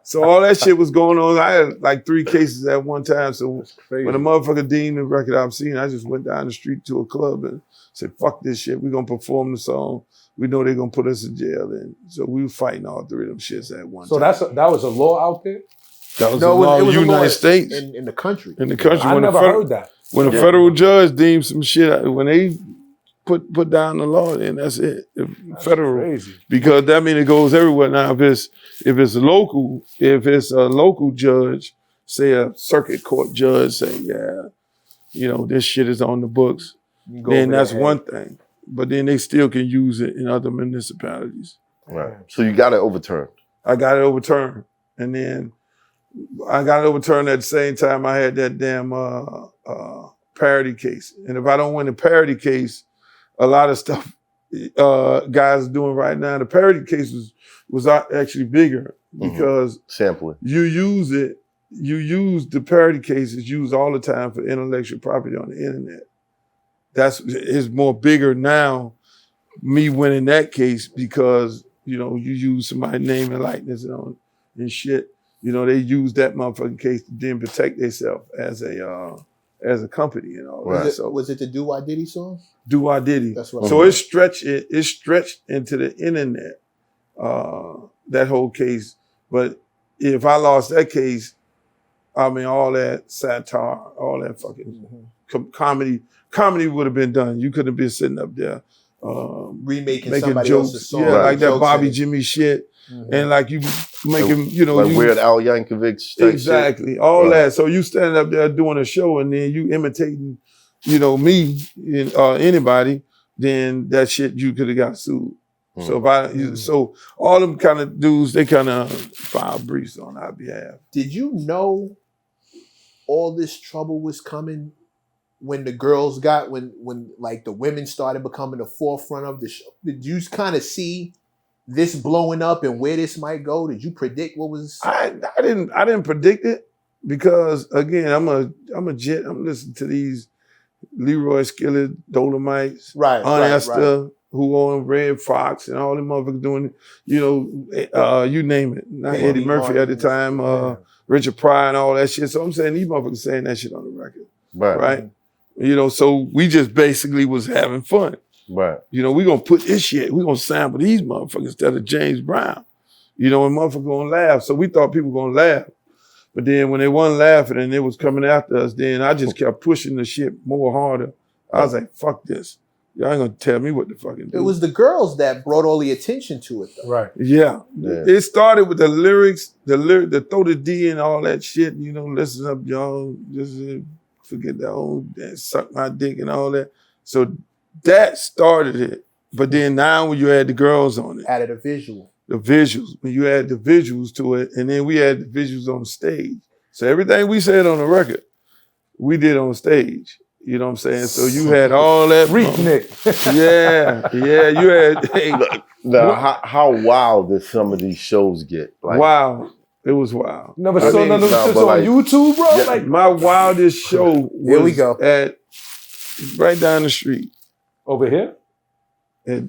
So all that shit was going on. I had like 3 cases at one time. So when a motherfucker deemed the record obscene, I just went down the street to a club and said, fuck this shit. We're going to perform the song. We know they're going to put us in jail. And so we were fighting all 3 of them shits at one time. So that was a law out there? That was the law in the United States. In the country. In the country. I never heard that. When a federal judge deemed some shit, when they put down the law, and that's it. That's Federal, crazy. because that means it goes everywhere now. If it's a local judge, say a circuit court judge, say this shit is on the books, then that's one thing. But then they still can use it in other municipalities. Right. So you got it overturned. I got it overturned, and then I got it overturned at the same time I had that damn parody case. And if I don't win the parody case, a lot of stuff guys are doing right now, the parody case was actually bigger because sampling. You use the parody cases used all the time for intellectual property on the internet. It's more bigger now, me winning that case, because you use somebody's name and likeness and shit. They use that motherfucking case to then protect themselves as a company and all that. Was it the Do I Diddy song? Do I Diddy. That's what. So it stretched into the internet, that whole case. But if I lost that case, I mean, all that satire, all that fucking comedy would have been done. You could have been sitting up there remaking making somebody jokes, else's song, like that jokes Bobby Jimmy shit, and like you making, like Weird Al Yankovic type exactly shit. All that. So you standing up there doing a show, and then you imitating, me or anybody, then that shit you could have got sued. So all them kind of dudes, they kind of file briefs on our behalf. Did you know all this trouble was coming when the girls when like the women started becoming the forefront of the show? Did you kind of see this blowing up and where this might go? Did you predict what was? I didn't predict it, because again, I'm a jet. I'm listening to these Leroy Skillet, Dolomites, right, Esther, who on Red Fox, and all them motherfuckers doing, you name it. Not Eddie Murphy at the time, Richard Pryor and all that shit. So I'm saying these motherfuckers saying that shit on the record, right? So we just basically was having fun. Right. We gonna put this shit, we gonna sample these motherfuckers instead of James Brown. And motherfuckers gonna laugh. So we thought people gonna laugh. But then when they wasn't laughing and it was coming after us, then I just kept pushing the shit more harder. I was like, fuck this. Y'all ain't gonna tell me what to fucking do. It was the girls that brought all the attention to it, though. Right. Yeah. It started with the lyrics, the throw the D and all that shit. Listen up, y'all. Just forget that old suck my dick and all that. So that started it. But then now when you add the girls on it. Added a visual. The visuals. When you add the visuals to it, and then we had the visuals on stage. So everything we said on the record, we did on stage. You know what I'm saying? So you had all that. FREAKNIK. Yeah. You had. Now, how wild did some of these shows get? Like, wow. It was wild. Never saw none of this on YouTube, bro? Yeah, my wildest show was here we go. at right down the street. Over here? At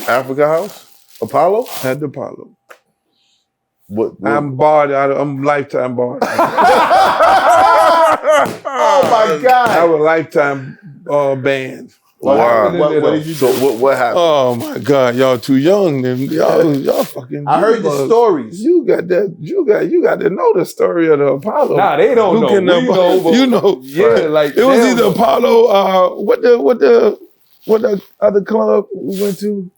Africa House? Apollo? At the Apollo. What? I'm barred out of, I'm lifetime barred. Oh my God. I was a lifetime banned. Wow. What did you do? So what happened? Oh my God, y'all too young. Then y'all fucking. I heard the stories. You got that. You got to know the story of the Apollo. Nah, they don't know. We know, but you know. Yeah, right. like it was either Apollo. What the other club we went to?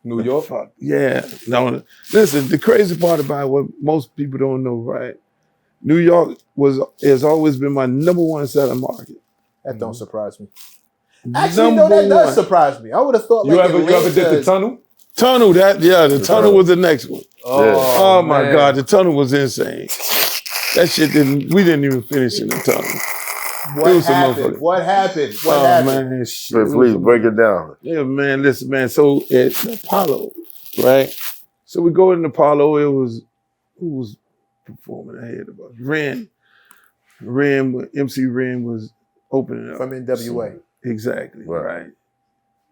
New York. Yeah. No. Listen, the crazy part about what most people don't know, right? New York has always been my #1 selling market. That don't surprise me. Actually, no, that does surprise me. I would have thought. You ever did the tunnel? Tunnel, the tunnel was the next one. Oh my man. God, the tunnel was insane. That shit we didn't even finish in the tunnel. What happened? What happened? What happened? Man, shit. Please break it down. Yeah, man, listen, man. So at the Apollo, right? So we go in the Apollo, who was performing ahead of us? MC Ren was opening up. From NWA. Exactly, right.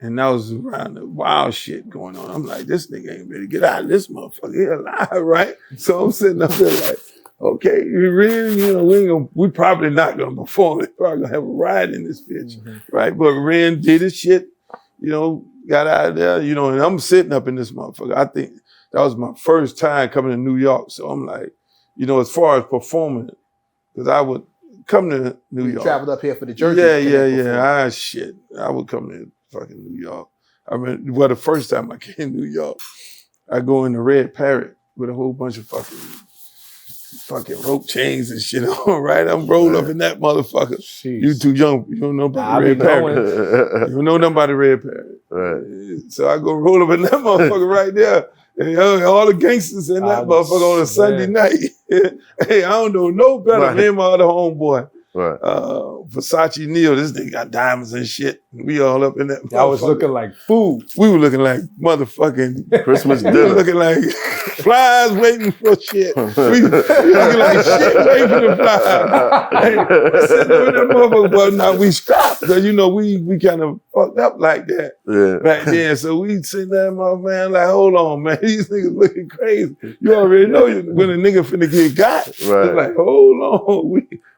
And that was around the wild shit going on. I'm like, this nigga ain't ready to get out of this motherfucker. He alive, right? So I'm sitting up there like, okay, Ren, we probably not gonna perform it. Probably gonna have a ride in this bitch, right? But Ren did his shit, got out of there, and I'm sitting up in this motherfucker. I think that was my first time coming to New York. So I'm like, as far as performing, because I would come to New York. Traveled up here for the Jersey. Yeah. Shit. I would come to fucking New York. I mean, well, the first time I came to New York, I go in the Red Parrot with a whole bunch of fucking rope chains and shit on, right? I'm rolled up in that motherfucker. Jeez. You too young. You don't know about the Red Parrot. You don't know nothing about the Red Parrot. Right. So I go roll up in that motherfucker right there. And all the gangsters in that motherfucker on a Sunday night. Hey, I don't know no better than my other homeboy. Right. Versace Neil, this nigga got diamonds and shit. We all up in that. I was looking like food. We were looking like motherfucking Christmas we dinner. were looking like flies waiting for shit. We looking like shit waiting for the flies. Hey, sitting over that motherfucker, but now we stopped because you know we kind of fucked up like that back then. So we sitting there, man, like, hold on, man, these niggas looking crazy. You already know when a nigga finna get got. Right. It's like, hold on,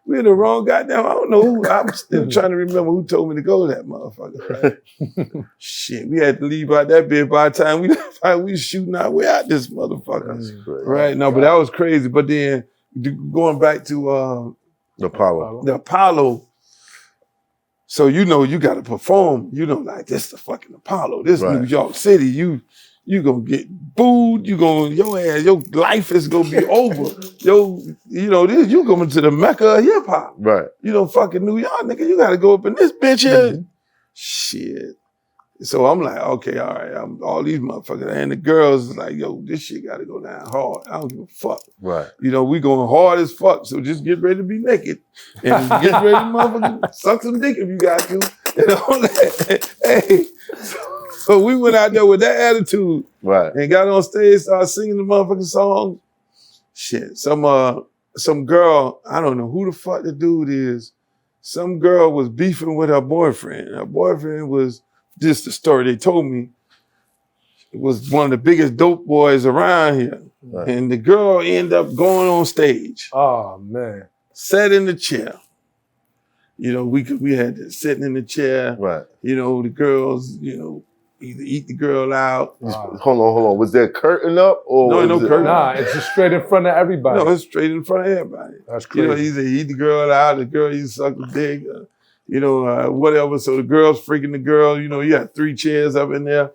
we in the wrong goddamn. I don't know who. I'm still trying to remember who told me to go to that motherfucker. Right? Shit, we had to leave out that bit by the time we was shooting our way out this motherfucker. Right? No, but that was crazy. But then going back to the Apollo. The Apollo. So you know you got to perform. You know, like this the fucking Apollo. This New York City. You gonna get booed. Your ass. Your life is gonna be over. You coming to the Mecca of hip hop. Right. You know, fucking New York, nigga. You gotta go up in this bitch here. Shit. So I'm like, okay, all right. All these motherfuckers and the girls is like, yo, this shit gotta go down hard. I don't give a fuck. Right. You know, we going hard as fuck. So just get ready to be naked and get ready to motherfucking suck some dick if you got to. And all that. Hey. So we went out there with that attitude, and got on stage, started singing the motherfucking song. Shit, some girl, I don't know who the fuck the dude is. Some girl was beefing with her boyfriend. Her boyfriend was, just the story they told me, was one of the biggest dope boys around here. Right. And the girl ended up going on stage. Oh man, sat in the chair. You know, we had to sitting in the chair. Right. You know, the girls, you know, either eat the girl out. Hold on. Was there a curtain up? Or no curtain. Nah, it's just straight in front of everybody. No, it's straight in front of everybody. That's crazy. You know, either eat the girl out, the girl either suck the dick, whatever. So the girl's freaking the girl. You know, you had 3 chairs up in there.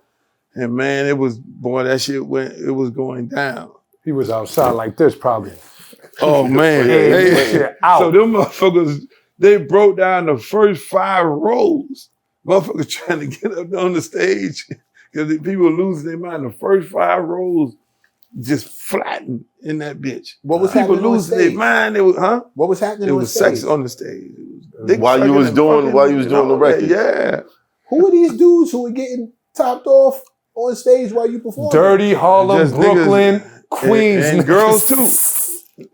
And man, that shit it was going down. He was outside like this probably. Oh man. So them motherfuckers, they broke down the first 5 rows. Motherfuckers trying to get up on the stage because people losing their mind. The first 5 rows just flattened in that bitch. What was people happening losing on stage? their mind? It was What was happening? It on was stage? sex on the stage. While you was doing the record. Yeah. Who are these dudes who were getting topped off on stage while you performing? Dirty Harlem, Just Brooklyn, niggas, Queens, and girls too.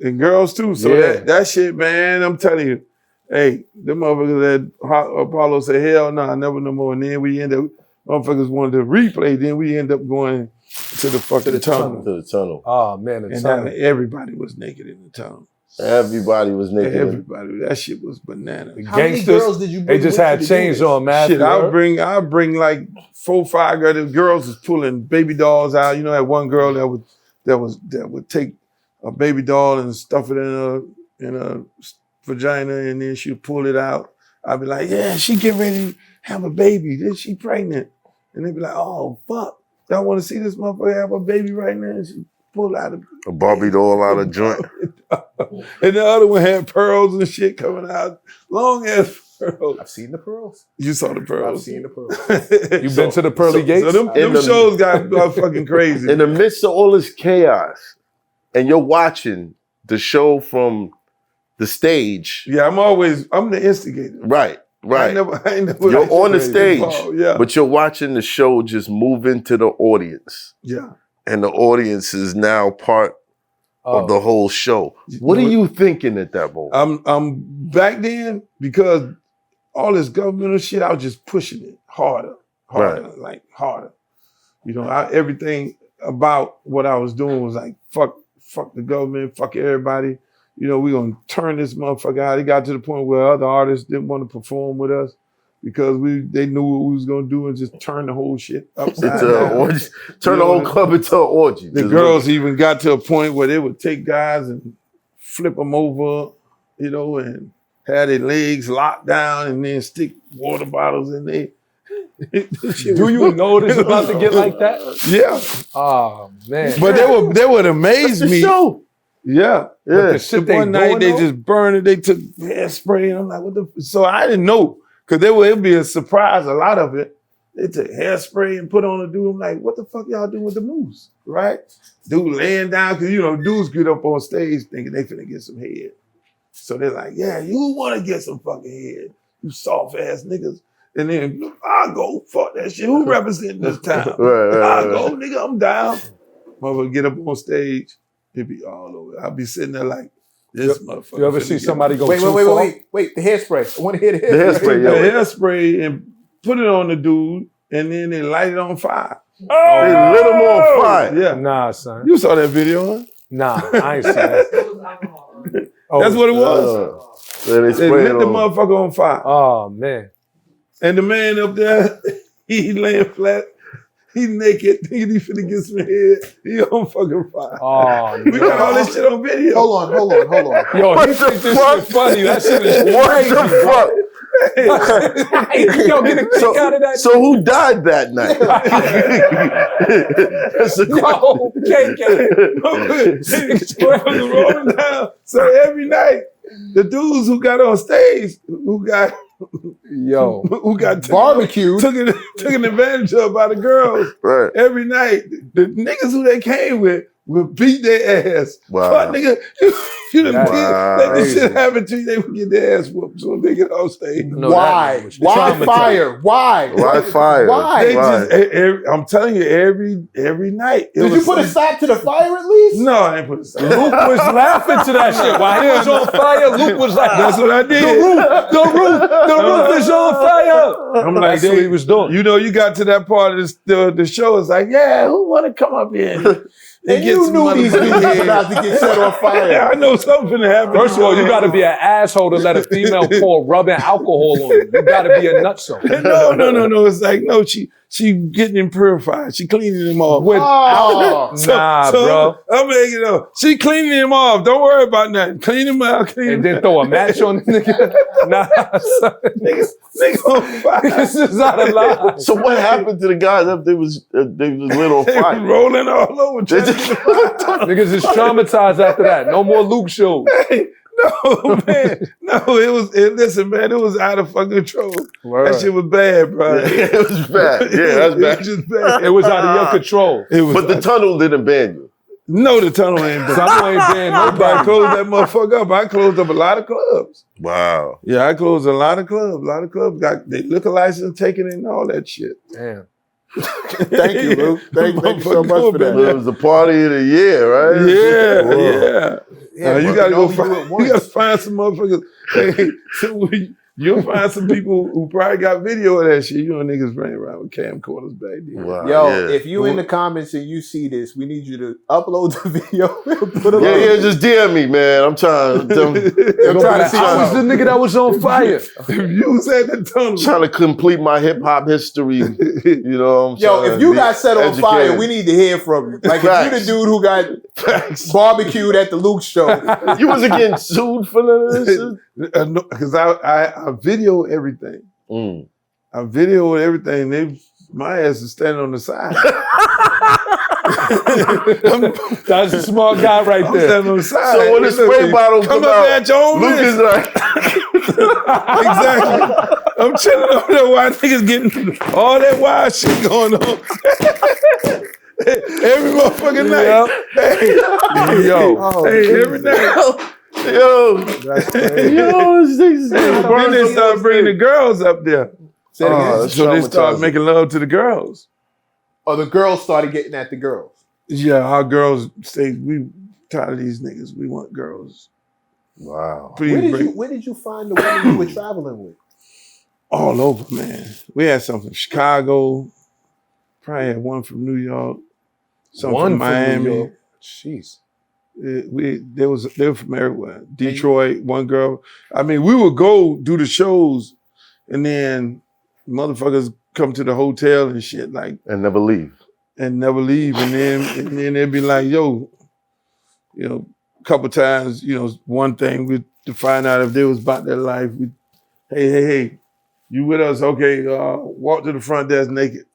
And girls too. So that shit, man, I'm telling you. Hey, them motherfuckers at Apollo said, hell no, never no more. And then we end up, motherfuckers wanted to replay, then we end up going to the fucking tunnel. To the tunnel. Oh man, and everybody was naked in the tunnel. Everybody was naked. Everybody. That shit was banana. How many girls did you bring? They just had chains on, man. Shit, I'll bring like 4, 5 girls. The girls was pulling baby dolls out. You know that one girl that would take a baby doll and stuff it in a vagina, and then she'd pull it out. I'd be like, yeah, she getting ready to have a baby. Then she pregnant. And they'd be like, oh, fuck. Y'all want to see this motherfucker have a baby right now? And she pulled out a Barbie doll out of joint. And the other one had pearls and shit coming out. Long ass pearls. I've seen the pearls. You saw the pearls. I've seen the pearls. You've been to the pearly gates? So them shows got fucking crazy. In the midst of all this chaos, and you're watching the show from the stage. Yeah, I'm the instigator. Right. I ain't never you're on the stage, yeah. But you're watching the show just move into the audience. Yeah. And the audience is now part of the whole show. What are you thinking at that moment? I'm back then, because all this governmental shit, I was just pushing it harder, like harder. You know, everything about what I was doing was like, fuck the government, fuck everybody. You know, we're going to turn this motherfucker out. It got to the point where other artists didn't want to perform with us because they knew what we was going to do and just turn the whole shit upside down. Turn the whole club into an orgy. The girls even got to a point where they would take guys and flip them over, you know, and had their legs locked down and then stick water bottles in there. Do you know this is about to get like that? Yeah. Oh man. But they would amaze me. Show. Yeah. The shit they one night doing, they though? just burned it. They took hairspray, and I'm like, what the? So I didn't know because it'd be a surprise. A lot of it, they took hairspray and put on a dude. I'm like, what the fuck y'all doing with the moose, right? Dude laying down because dudes get up on stage thinking they finna get some head. So they're like, yeah, you want to get some fucking head, you soft ass niggas. And then I'll go, fuck that shit. Who representing this town? I'll go, nigga, I'm down. Motherfucker get up on stage. It be all over. I'll be sitting there like, this motherfucker. You ever see somebody go Wait, too far? the hairspray. I want to hear the The hairspray. hairspray, yo. The hairspray and put it on the dude, and then they light it on fire. They lit him on fire. Yeah. Nah, son. You saw that video, huh? Nah, I ain't seen that. Oh, That's what it was. Yeah, they They sprayed lit the on. motherfucker on fire. Oh man. And the man up there, he laying flat. He naked, thinking he finna get some head. He on fucking fire. Oh, We got all this shit on video. Hold on. yo, he think this shit funny. That shit is What crazy. the fuck? Yo, get a kick out of that. So who died that night? That's a Yo, KK. Motherfucker rolling down. So every night, the dudes who got on stage, who got Barbecue. took advantage of by the girls. Right. Every night, the niggas who they came with would beat their ass. Wow. Fuck, nigga, you done Wow. let this shit happen to you, they would get their ass whooped so they get off stage. Why? Why fire? Why? Why fire? Why? They just, I'm telling you, every night. Did you put a stop to the fire at least? No, I ain't put a stop. Luke was laughing to that shit. While he was on fire, Luke was like, That's what I did. the roof is on fire. I'm like, That's what he was doing. You got to that part of the show. It's like, yeah, who want to come up here? And you knew these niggas was about to get set on fire. I know something happened. First of all, you got to be an asshole to let a female pour rubbing alcohol on you. You got to be a nutso. No. It's like, no, she getting him purified. She cleaning him off. Bro. I'm making it up. She cleaning him off. Don't worry about nothing. Clean him out. And then throw a match on the nigga. Nah, son. Niggas on fire. This is not a lie. So what happened to the guys after they was lit on They was fire? rolling all over. Niggas is traumatized after that. No more Luke shows. No, man. No, listen, man, it was out of fucking control. Word. That shit was bad, bro. It was bad. Yeah, that's It bad. was just bad. It was out of your control. It was But the tunnel didn't ban you. no, the tunnel ain't bad. Tunnel ain't banned I nobody. closed that motherfucker up. I closed up a lot of clubs. Wow. Yeah, I closed a lot of clubs. Got their liquor license taken and all that shit. Damn. Thank you, Luke. Thank you so much for that. It was the party of the year, right? Yeah. You gotta go find. You gotta find some motherfuckers. Hey, you'll find some people who probably got video of that shit. You know, niggas running around with camcorders back then. Wow. Yo, yeah. if you in the comments and you see this, we need you to upload the video and put it on. Yeah, just DM me, man. I'm trying. I'm trying to see I was the nigga that was on fire. If you was at the tunnel, trying to complete my hip hop history. You know, I'm Yo, trying if to you be got set on fire, educated. we need to hear from you. Like, if you the dude who got barbecued at the Luke show. You wasn't getting sued for none of this shit? because I video everything. I video everything. My ass is standing on the side. That's a smart guy right I'm there. standing on the side. So when the spray bottle come come up out, at your own Luke is risk. like, Exactly. I'm chilling over there while niggas getting all that wild shit going on. Every motherfucking night. Hey, every night. yo, this thing's Then they start bringing the girls up there. Say it again. that's So they start traumatizing. making love to the girls. Or the girls started getting at the girls. Yeah, our girls say, we tired of these niggas. We want girls. Wow. Where did you find the women you were traveling with? All over, man. We had some from Chicago. Probably had one from New York. Some from Miami. Jeez. They were from everywhere. Detroit, one girl. I mean, we would go do the shows, and then motherfuckers come to the hotel and shit, like, And never leave. and never leave. And then they'd be like, yo, you know, a couple times, you know, one thing to find out if they was about their life. Hey, You with us? Okay, walk to the front desk naked.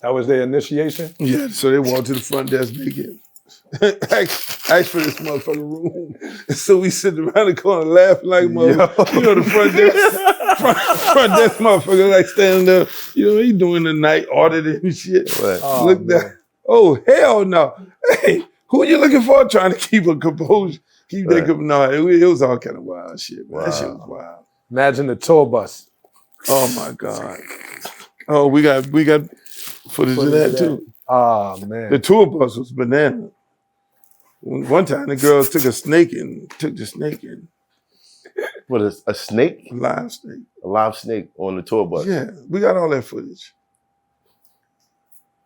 That was their initiation? Yeah, so they walked to the front desk naked. ask for this motherfucking room. And so we sit around the corner laughing like motherfuckers. You know, the front desk motherfucker like standing there, you know, he doing the night auditing and shit. Right. Look there. Oh, hell no. Hey, who you looking for? Trying to keep a composure. Keep that composure. No, it was all kind of wild shit, man. That shit was wild. Imagine the tour bus. Oh my God. Oh, we got footage of that too. Oh man. The tour bus was banana. One time the girls took the snake in. What is a snake? A live snake. A live snake on the tour bus. Yeah, we got all that footage.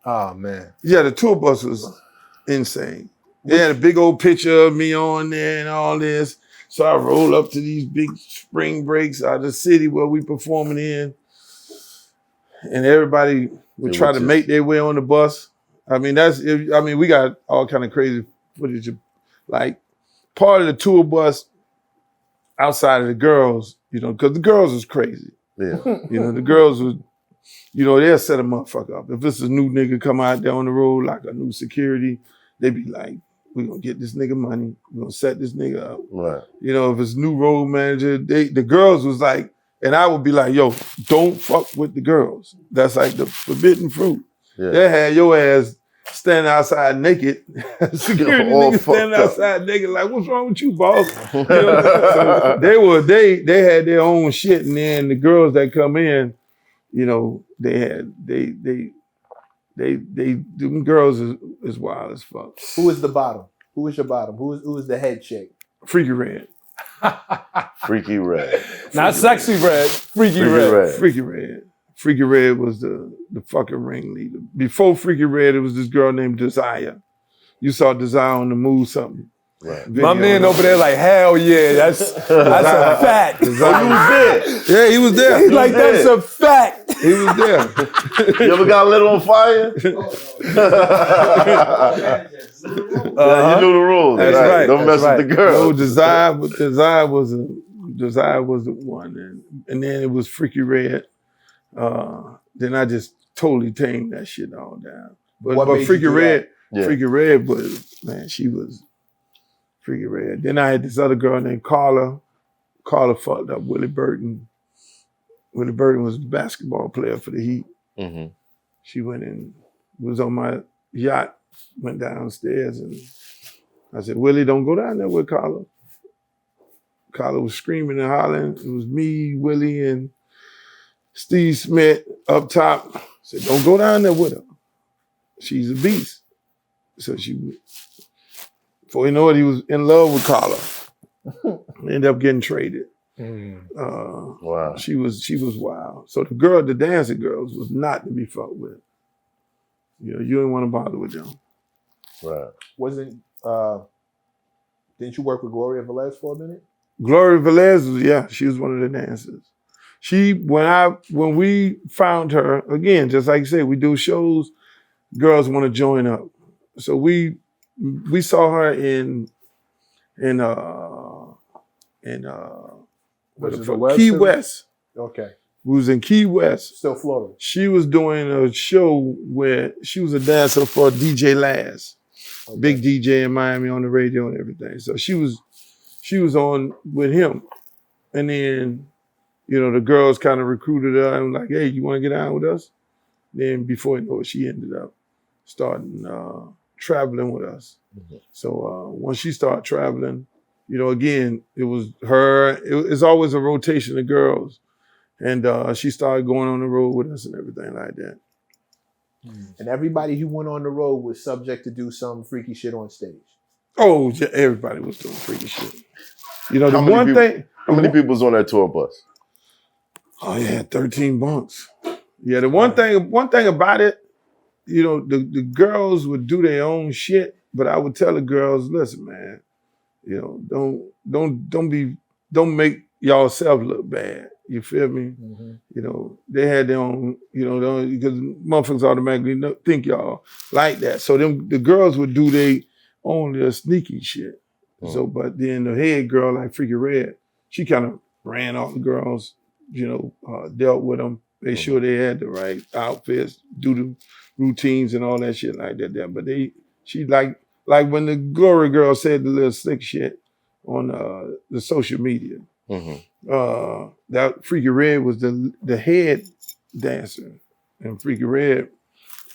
Oh man. Yeah, the tour bus was insane. They had a big old picture of me on there and all this. So I roll up to these big spring breaks out of the city where we performing in. And everybody would try to make their way on the bus. I mean, we got all kind of crazy footage of, like, part of the tour bus outside of the girls, you know, because the girls was crazy. Yeah. You know, the girls would, you know, they'll set a motherfucker up. If it's a new nigga come out there on the road, like a new security, they be like, we're gonna get this nigga money, we're gonna set this nigga up. Right. You know, if it's new road manager, the girls was like, and I would be like, yo, don't fuck with the girls. That's like the forbidden fruit. Yeah. They had your ass standing outside naked. Security niggas standing outside naked, like, what's wrong with you, boss? You know, so they had their own shit, and then the girls that come in, you know, them girls is wild as fuck. Who is the bottom? Who is your bottom? Who is the head chick? Freaky Red. Freaky Red. Not Sexy Red. Freaky Red. Freaky Red. Freaky Red was the fucking ringleader. Before Freaky Red, it was this girl named Desire. You saw Desire on the Move something. Right. My man over there like, hell yeah, that's a fact. Oh, you was there? Yeah, he was there. He's like, that's a fact. He was there. You ever got lit on fire? You knew the rules. That's right. Don't mess with the girl. No, Desire was the one. And then it was Freaky Red. Then I just totally tamed that shit all down. But Freaky Red, Freaky Red was, man, she was Freaky Red. Then I had this other girl named Carla. Carla fucked up Willie Burton. Willie Burton was a basketball player for the Heat. Mm-hmm. She went and was on my yacht, went downstairs, and I said, Willie, don't go down there with Carla. Carla was screaming and hollering. It was me, Willie, and Steve Smith up top. I said, don't go down there with her. She's a beast. So before you know it, he was in love with Carla. Ended up getting traded. Wow. She was wild. So the dancing girls was not to be fucked with. You know, you didn't want to bother with them. Right. Didn't you work with Gloria Velez for a minute? Gloria Velez she was one of the dancers. When we found her, again, just like you said, we do shows, girls want to join up. So we saw her in Key West. Okay. We was in Key West. Still Florida. She was doing a show where she was a dancer for DJ Laz. Okay. Big DJ in Miami on the radio and everything. So she was on with him. And then, you know, the girls kind of recruited her and like, hey, you want to get out with us? Then before you know it, she ended up starting traveling with us. Mm-hmm. So once she started traveling, you know, again, it was her. It's always a rotation of girls. And she started going on the road with us and everything like that. And everybody who went on the road was subject to do some freaky shit on stage. Oh, yeah, everybody was doing freaky shit. You know, How many people was on that tour bus? Oh, yeah, 13 bunks. Yeah, the one thing about it, you know, the girls would do their own shit, but I would tell the girls, listen, man, you know, don't make yourself look bad. You feel me? Mm-hmm. You know, they had their own, you know, because motherfuckers automatically think y'all like that. So the girls would do their own little sneaky shit. Mm-hmm. So, but then the head girl, like Freaky Red, she kind of ran all the girls, dealt with them. They sure they had the right outfits, do the routines and all that shit like that. But she like when the Glory Girl said the little slick shit on the social media. That Freaky Red was the head dancer, and Freaky Red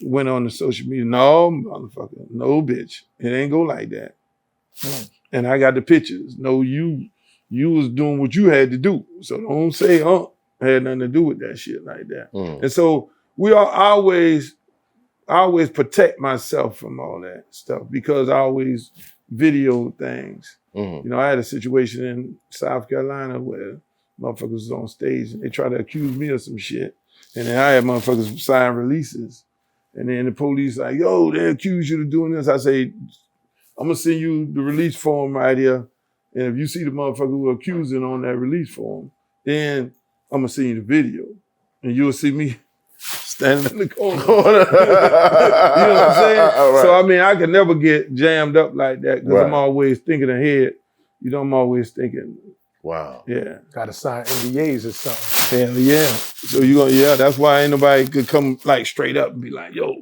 went on the social media. No, motherfucker, no, bitch, it ain't go like that. And I got the pictures. No, you was doing what you had to do. So don't say had nothing to do with that shit like that. And so I always protect myself from all that stuff because I always video things. I had a situation in South Carolina where motherfuckers was on stage and they tried to accuse me of some shit. And then I had motherfuckers sign releases. And then the police like, yo, they accuse you of doing this. I say, I'm gonna send you the release form right here. And if you see the motherfucker who accusing on that release form, then I'm gonna send you the video. And you'll see me standing in the corner. You know what I'm saying? Right. So I mean, I can never get jammed up like that because I'm always thinking ahead. I'm always thinking, wow. Yeah. Gotta sign NDAs or something. Hell yeah. So that's why ain't nobody could come like straight up and be like, yo,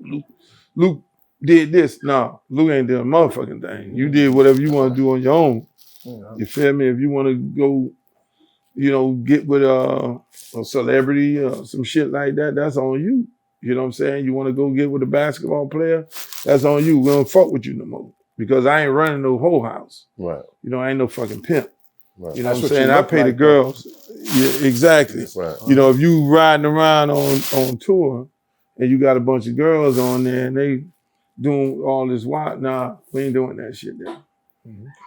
Luke did this. No, Luke ain't doing a motherfucking thing. You did whatever you want to do on your own. You feel me? If you want to go, get with a celebrity or some shit like that, that's on you. You know what I'm saying? You want to go get with a basketball player, that's on you. We don't fuck with you no more. Because I ain't running no whole house. Right. I ain't no fucking pimp. Right. You know what I'm saying? I pay the girls. Yeah, exactly. Right. If you riding around on tour and you got a bunch of girls on there and they doing all this wild, nah, we ain't doing that shit there.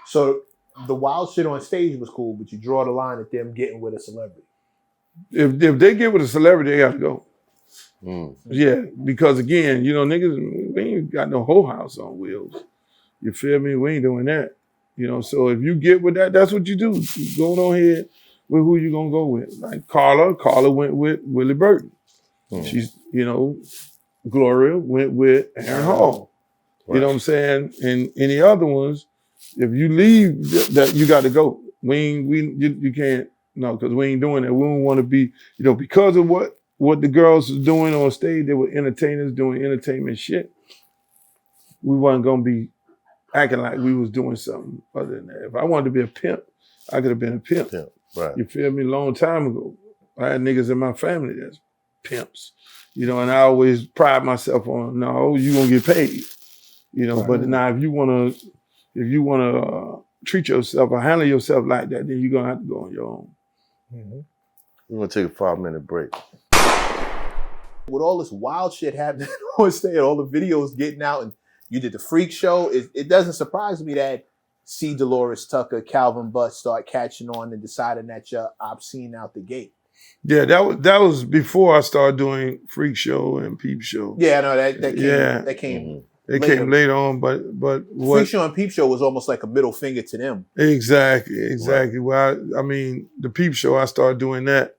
So the wild shit on stage was cool, but you draw the line at them getting with a celebrity. If they get with a celebrity, they got to go. Yeah, because again, niggas, we ain't got no whole house on wheels. You feel me? We ain't doing that. So if you get with that, that's what you do. You go on here with who you gonna go with. Like Carla went with Willie Burton. She's, Gloria went with Aaron Hall. Right. You know what I'm saying? And any other ones, if you leave, that you got to go. You can't, because we ain't doing that. We don't want to be, because of what the girls was doing on stage, they were entertainers doing entertainment shit. We wasn't gonna be acting like we was doing something other than that. If I wanted to be a pimp, I could have been a pimp. Right. You feel me? A long time ago. I had niggas in my family that's pimps. And I always pride myself on, no, you gonna get paid. Right. But now if you wanna treat yourself or handle yourself like that, then you're gonna have to go on your own. We're gonna take a 5-minute break. With all this wild shit happening on stage, all the videos getting out, and you did the Freak Show, it doesn't surprise me that C. Dolores Tucker, Calvin Butt start catching on and deciding that you're obscene out the gate. Yeah, that was before I started doing Freak Show and Peep Show. Yeah, no, that came. It came later on, but what Freak Show and Peep Show was almost like a middle finger to them. Exactly. Right. Well, I mean, the Peep Show, I started doing that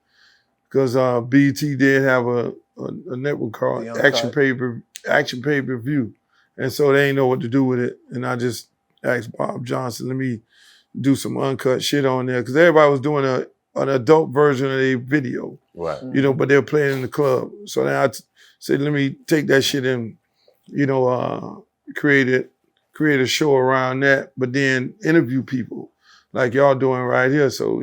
because BET did have a network called Action Pay-Per-View. And so they ain't know what to do with it. And I just asked Bob Johnson, let me do some uncut shit on there. Because everybody was doing an adult version of a video. Right. But they were playing in the club. So then I said, let me take that shit and, create a show around that, but then interview people like y'all doing right here. So,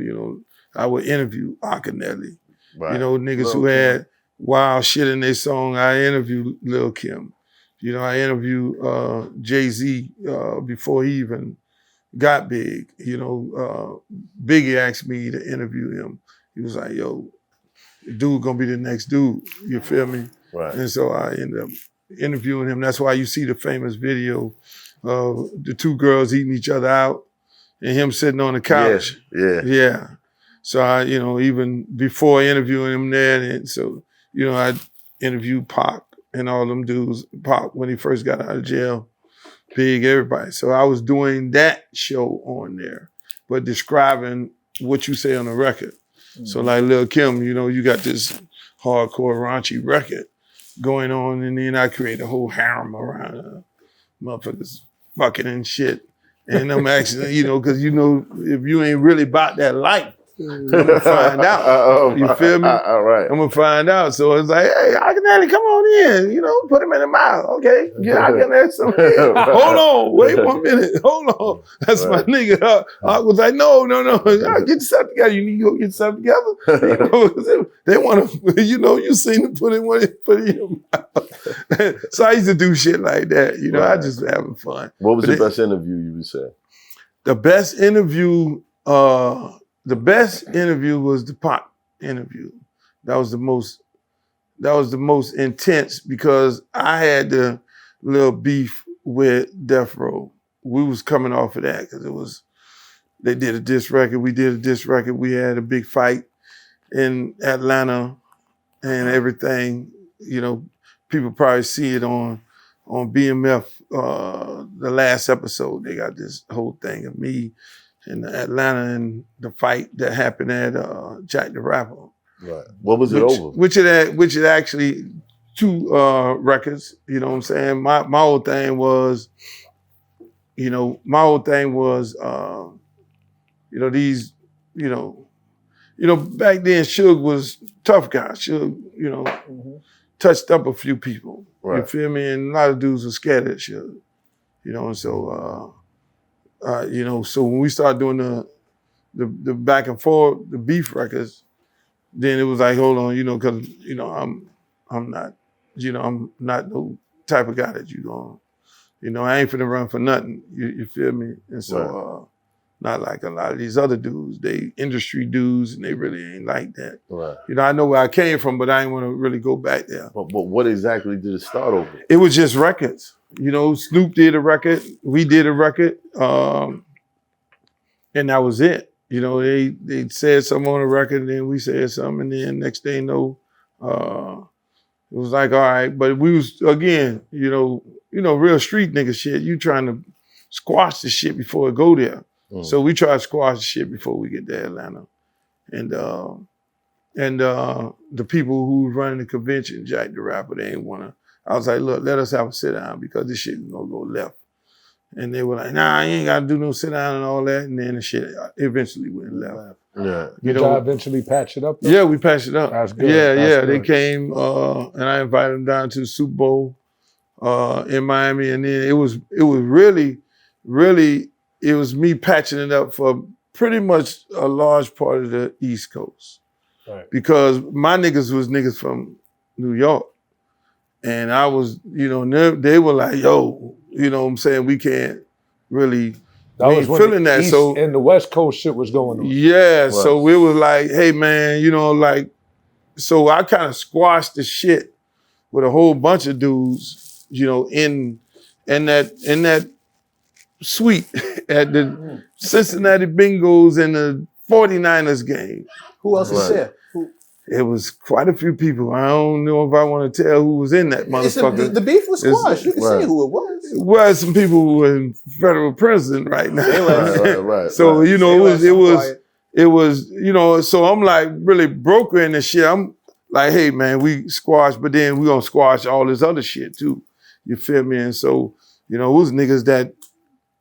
I would interview Akinnelli. Right. Niggas Lil' who Kim had wild shit in their song. I interviewed Lil' Kim. I interviewed Jay-Z before he even got big. Biggie asked me to interview him. He was like, yo, dude gonna be the next dude. You feel me? Right. And so I ended up interviewing him. That's why you see the famous video of the two girls eating each other out and him sitting on the couch. Yeah. So I, even before interviewing him there, and so, I interviewed Pac and all them dudes, Pac when he first got out of jail, Big, everybody. So I was doing that show on there, but describing what you say on the record. So like Lil' Kim, you got this hardcore raunchy record going on, and then I create a whole harem around motherfuckers fucking and shit. And I'm actually, because if you ain't really about that life, I'm gonna find out. You feel me? All right. I'm gonna find out. So it's like, hey, I can come on in. You know, put him in the mouth. Okay, yeah, I can have some. Hold on, wait 1 minute. Hold on, that's my nigga. I was like, no. Get yourself together. You need to go get yourself together. You know, they want to. You know, you seen them put in your mouth. So I used to do shit like that. You know, I just having fun. What was the best interview you would say? The best interview. The best interview was the Pac interview. That was the most intense because I had the little beef with Death Row. We was coming off of that because they did a diss record, we did a diss record, we had a big fight in Atlanta and everything. You know, people probably see it on BMF, the last episode. They got this whole thing of me in Atlanta and the fight that happened at Jack the Rapper. Right. What was it over? Which it actually 2 records. You know what I'm saying? My whole thing was, you know, these, back then Suge was tough guy. Suge, you know, touched up a few people. Right. You feel me? And a lot of dudes were scared of Suge. You know, and so so when we started doing the back and forth, the beef records, then it was like, hold on, you know, because I'm not no type of guy that you going, you know, I ain't finna run for nothing. You feel me? And so not like a lot of these other dudes, they industry dudes, and they really ain't like that. Right. You know, I know where I came from, but I ain't want to really go back there. But what exactly did it start over? It was just records. You know, Snoop did a record, we did a record, and that was it. You know, they said something on the record, and then we said something, and then next thing you know, it was like, all right, but we was, again, you know, real street nigga shit, you trying to squash the shit before it go there. So we try to squash the shit before we get to Atlanta. And the people who was running the convention, Jack the Rapper, they ain't wanna, I was like, look, let us have a sit down because this shit is gonna go left. And they were like, nah, I ain't gotta do no sit down and all that. And then the shit eventually went left. Yeah. Did y'all eventually patch it up though? Yeah, we patched it up. That's good. Yeah. They came and I invited them down to the Super Bowl in Miami. And then it was really, it was me patching it up for pretty much a large part of the East Coast. Right. Because my niggas was niggas from New York. And I was, you know, they were like, yo, you know what I'm saying, we can't really, we ain't feeling that. East so and the West Coast shit was going on. Yeah, right. So we was like, hey man, you know, like, so I kind of squashed the shit with a whole bunch of dudes, you know, in that suite at the Cincinnati Bengals and the 49ers game. Who else is there? It was quite a few people. I don't know if I want to tell who was in that motherfucker. The beef was squashed. You can say who it was. Well, some people who were in federal prison right now. Right. So, you know, it was, you know, so I'm like really brokering the shit. I'm like, hey man, we squash, but then we gonna squash all this other shit too. You feel me? And so, you know, it was niggas that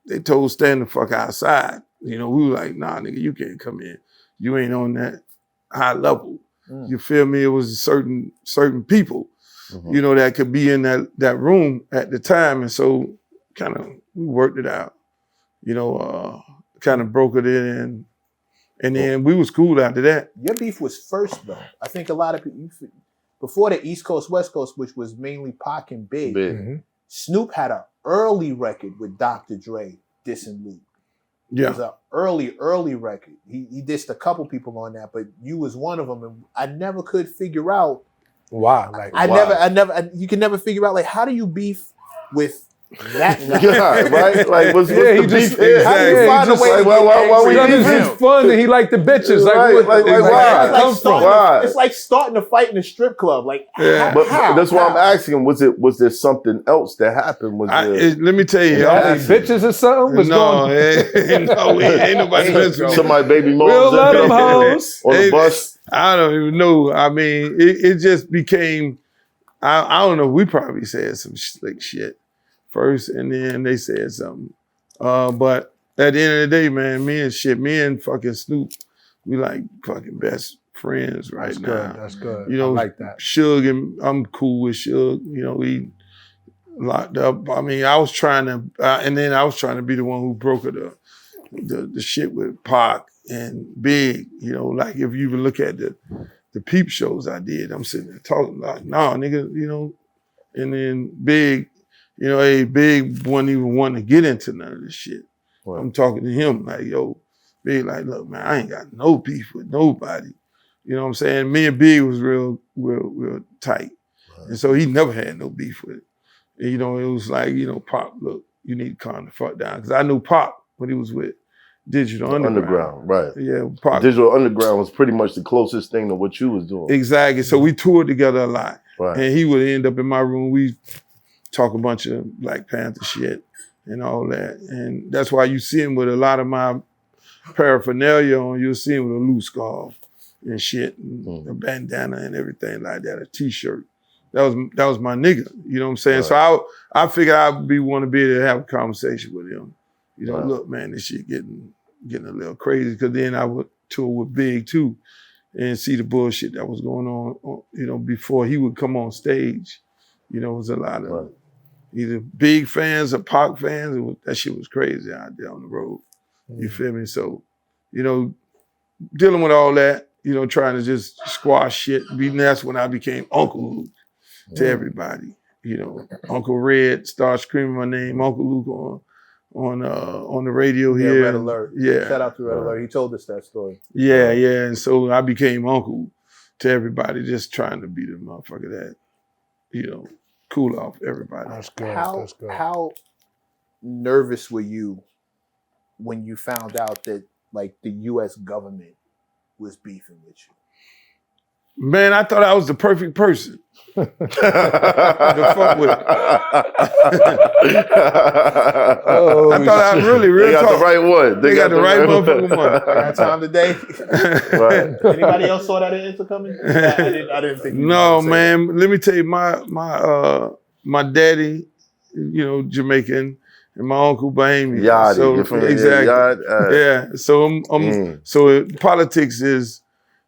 they told stand the fuck outside. You know, we were like, nah, nigga, you can't come in. You ain't on that high level. You feel me? It was certain people, you know, that could be in that room at the time. And so kind of we worked it out, you know, kind of broke it in. And then we was cool after that. Your beef was first though. I think a lot of people, before the East Coast, West Coast, which was mainly Pac and Big, Snoop had an early record with Dr. Dre dissing Luke. Yeah. It was an early record. He dissed a couple people on that, but you was one of them. And I never could figure out why. Like you can never figure out, like, how do you beef with that guy? Yeah, right? Like, what's the beef here? How do you find a way to why we because it's fun and he liked the bitches. Why? It's like starting a fight in a strip club. Like, but that's why I'm asking. Was there something else that happened? Let me tell you, bitches or something? No, ain't nobody. Somebody baby moms we'll let them hoes on the bus. I don't even know. I mean, it just became. I don't know. We probably said some slick shit first, and then they said something. But at the end of the day, man, me and fucking Snoop we like fucking best friends right now. That's good. You know, I like that. Suge, and I'm cool with Suge. You know, we locked up. I mean, I was trying to, and then I was trying to be the one who brokered the shit with Pac and Big. You know, like if you even look at the Peep shows I did, I'm sitting there talking like, nah, nigga, you know. And then Big, you know, Big wasn't even wanting to get into none of this shit. Right. I'm talking to him like, yo, Big, like, look, man, I ain't got no beef with nobody. You know what I'm saying? Me and Big was real tight. Right. And so he never had no beef with it. And, you know, it was like, you know, Pop, look, you need to calm the fuck down. Because I knew Pop when he was with Digital Underground. Right. Yeah, Pop. Digital Underground was pretty much the closest thing to what you was doing. Exactly. So we toured together a lot. Right. And he would end up in my room. We talk a bunch of Black Panther shit and all that. And that's why you see him with a lot of my paraphernalia on. You'll see him with a loose scarf and shit, and a bandana and everything like that, a t-shirt. That was my nigga. You know what I'm saying? Right. So I figured I'd want to be able to have a conversation with him. You know, look, man, this shit getting a little crazy. Because then I would tour with Big too, and see the bullshit that was going on. You know, before he would come on stage. You know, it was a lot of either Big fans or Pac fans. That shit was crazy out there on the road. You feel me? So, you know, dealing with all that, you know, trying to just squash shit. That's when I became Uncle Luke to everybody. You know, Uncle Red started screaming my name, Uncle Luke on the radio here. Red Alert. Yeah. Shout out to Red Alert. He told us that story. Yeah, yeah. And so I became Uncle to everybody, just trying to be the motherfucker that, you know, cool off everybody. That's good. How nervous were you when you found out that like the U.S. government was beefing with you? Man, I thought I was the perfect person to fuck with. I thought I really got the right one. They got the right motherfucking one. I got time today. Right. Anybody else saw that answer coming? I didn't think. No, man. Let me tell you, my daddy, you know, Jamaican, and my uncle Bahamian. Yachty, so, you're from exactly. Yeah. So so politics is,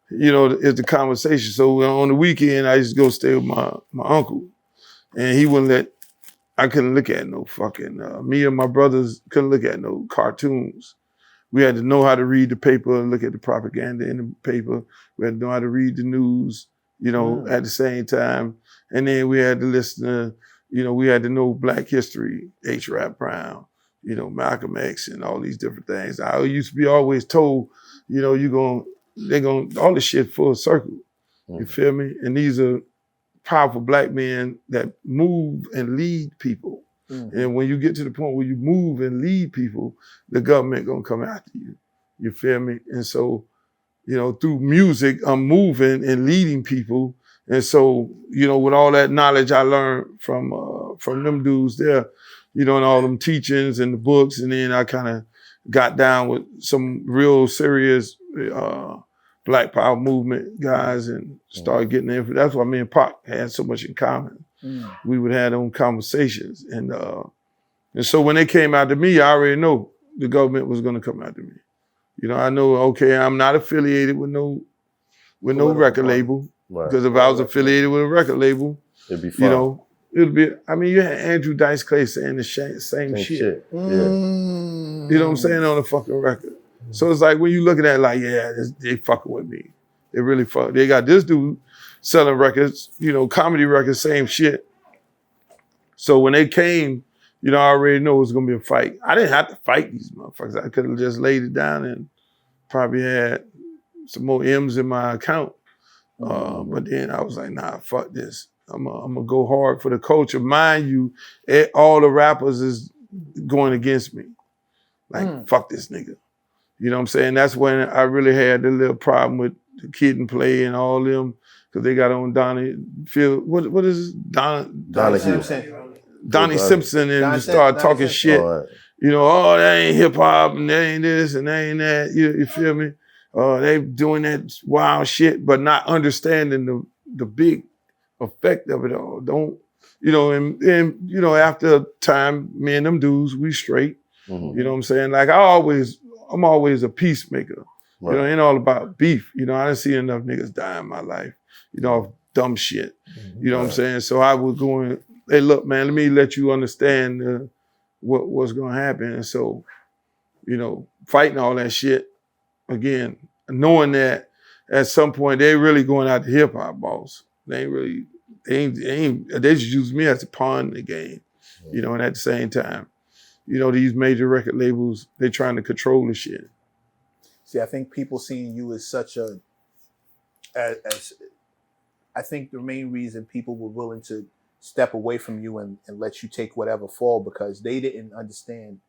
you know, is the conversation. So on the weekend, I used to go stay with my uncle, and he wouldn't I couldn't look at no fucking, me and my brothers couldn't look at no cartoons. We had to know how to read the paper and look at the propaganda in the paper. We had to know how to read the news, you know, at the same time. And then we had to listen to, you know, we had to know Black history, H. Rap Brown, you know, Malcolm X and all these different things. I used to be always told, you know, they're going all this shit full circle. You feel me? And these are powerful Black men that move and lead people. And when you get to the point where you move and lead people, the government gonna come after you. You feel me? And so, you know, through music, I'm moving and leading people. And so, you know, with all that knowledge I learned from them dudes there, you know, and all them teachings and the books, and then I kind of got down with some real serious Black Power movement guys and started getting in. That's why me and Pac had so much in common. We would have them conversations. And so when they came after me, I already know the government was gonna come after me. You know, I know, okay, I'm not affiliated with no record label. Because if I was affiliated with a record label, it'd be fun. You know, it'd be, I mean, you had Andrew Dice Clay saying the same shit. Yeah. You know what I'm saying, on the fucking record. So it's like when you look at that, like, yeah, they fucking with me. They really fuck. They got this dude selling records, you know, comedy records, same shit. So when they came, you know, I already know it was gonna be a fight. I didn't have to fight these motherfuckers. I could have just laid it down and probably had some more M's in my account. But then I was like, nah, fuck this. I'm gonna go hard for the culture. Mind you, all the rappers is going against me. Like, fuck this nigga. You know what I'm saying? That's when I really had the little problem with the Kid and Play and all them, because they got on Donnie what is this? Donnie Simpson and just started talking shit. You know, oh, that ain't hip hop and that ain't this and that ain't that. You feel me? They doing that wild shit, but not understanding the big effect of it all. Don't, you know, and you know, after time, me and them dudes, we straight. You know what I'm saying? Like I'm always a peacemaker. Right. You know, it ain't all about beef. You know, I didn't see enough niggas die in my life, you know, of dumb shit. You know what I'm saying? So I was going, hey, look, man, let me let you understand what's going to happen. And so, you know, fighting all that shit, again, knowing that at some point they really going out to hip hop, boss. They just use me as a pawn in the game, you know, and at the same time, you know, these major record labels, they trying to control the shit. See, I think people seeing you as such a, as I think the main reason people were willing to step away from you and let you take whatever fall, because they didn't understand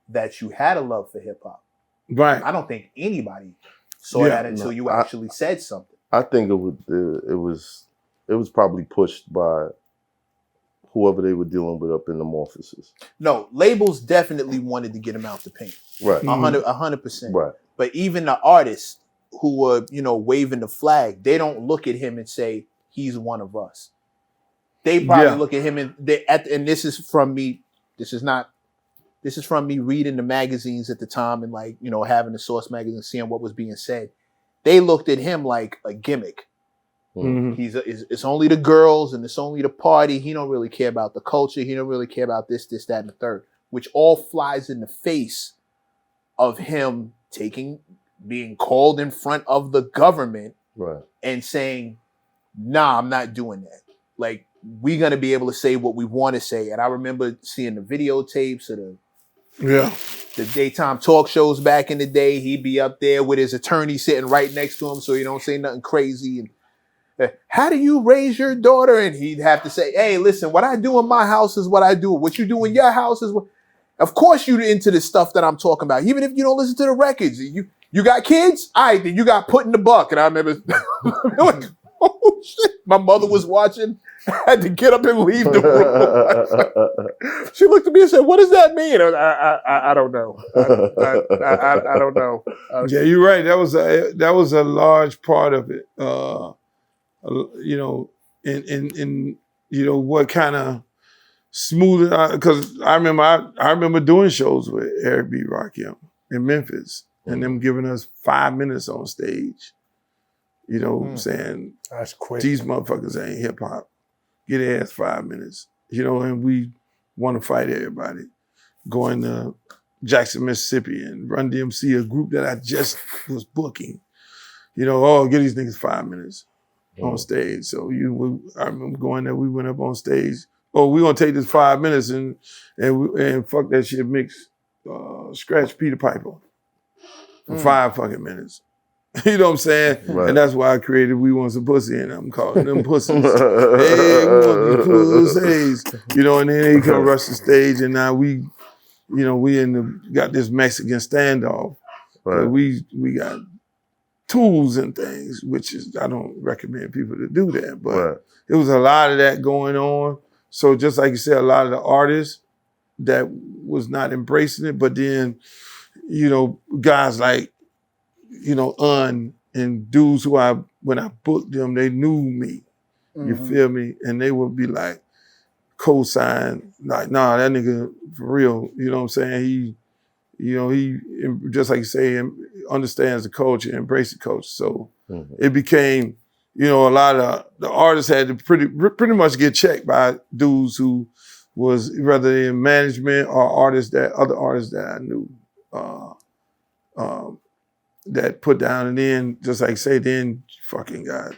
that you had a love for hip hop. Right. I don't think anybody saw that until you actually said something. I think it was probably pushed by whoever they were dealing with up in them offices. No, labels definitely wanted to get him out the paint. Right. 100%. Right. But even the artists who were, you know, waving the flag, they don't look at him and say, he's one of us. They probably look at him and this is from me. This is from me reading the magazines at the time and, like, you know, having the Source magazine, seeing what was being said. They looked at him like a gimmick. Mm-hmm. It's only the girls and it's only the party. He don't really care about the culture. He don't really care about this, that, and the third, which all flies in the face of him being called in front of the government, right, and saying, nah, I'm not doing that. Like, we're going to be able to say what we want to say. And I remember seeing the videotapes of the daytime talk shows back in the day. He'd be up there with his attorney sitting right next to him so he don't say nothing crazy. And how do you raise your daughter? And he'd have to say, hey, listen, what I do in my house is what I do. What you do in your house is what... Of course you're into the stuff that I'm talking about, even if you don't listen to the records. You got kids? All right, then you got put in the buck. And I remember like, oh shit, my mother was watching. I had to get up and leave the room. She looked at me and said, what does that mean? I don't know. I don't know. Yeah, you're right. That was a large part of it. You know, in you know, what kind of smooth it, because I remember doing shows with Eric B. Rakim in Memphis and them giving us 5 minutes on stage. You know what I'm saying? That's quick. These motherfuckers ain't hip hop. Get their ass 5 minutes. You know, and we want to fight everybody. Going to Jackson, Mississippi and Run DMC, a group that I just was booking. You know, oh, get these niggas 5 minutes on stage. So I remember going there, we went up on stage. Oh, we gonna take this 5 minutes and fuck that shit, mix Scratch Peter Piper for 5 fucking minutes. You know what I'm saying? Right. And that's why I created We Want Some Pussy, and I'm calling them pussies. Hey, we want these pussies. You know, and then they come rush the stage, and now we got this Mexican standoff. Right. We got tools and things, which is, I don't recommend people to do that, but it was a lot of that going on. So just like you said, a lot of the artists that was not embracing it, but then, you know, guys like, you know, and dudes who when I booked them, they knew me. You feel me? And they would be like, co-sign, like, nah, that nigga for real. You know what I'm saying? He just like you say, understands the culture, embrace the culture. So it became, you know, a lot of the artists had to pretty much get checked by dudes who was rather in management or other artists that I knew that put down. And then, just like say, then fucking got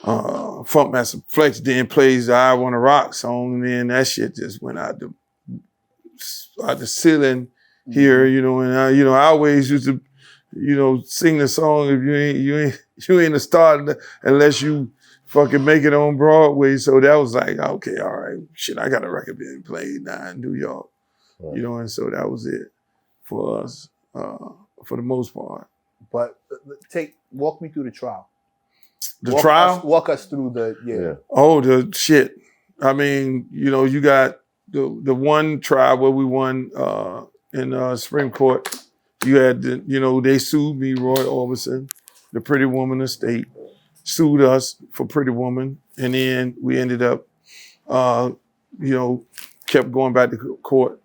Funkmaster Flex then plays the I Wanna Rock song, and then that shit just went out the ceiling here, you know. And I always used to, you know, sing the song if you ain't a star unless you fucking make it on Broadway. So that was like, okay, all right, shit, I got a record being played now in New York, you know. And so that was it for us, for the most part. But walk me through the trial. Walk us through the Oh, the shit. I mean, you know, you got the one trial where we won in Supreme Court. You had they sued me, Roy Orbison, the Pretty Woman estate, sued us for Pretty Woman, and then we ended up, kept going back to court.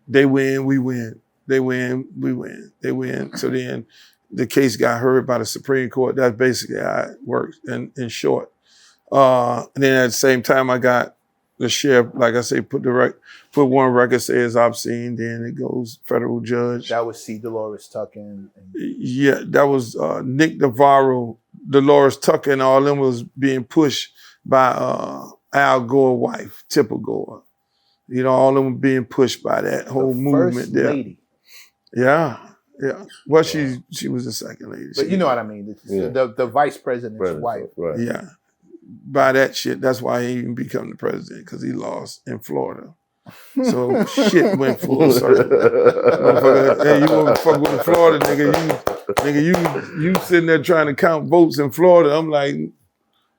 They win, we win. They win, we win. They win. So then the case got heard by the Supreme Court. That's basically how it works in short. And then at the same time, I got the sheriff, like I say, put one record says obscene, then it goes federal judge. That was C. Dolores Tucker and Yeah, that was Nick Navarro, Dolores Tucker, and all them was being pushed by Al Gore's wife, Tipper Gore. You know, all of them being pushed by that whole movement first there. lady. Yeah. Well, she was the second lady. But you know what I mean. The vice president's wife. Right. Yeah. By that shit, that's why he even become the president, because he lost in Florida. So shit went full circle. Motherfucker, hey, you want to fuck with the Florida nigga? You sitting there trying to count votes in Florida. I'm like,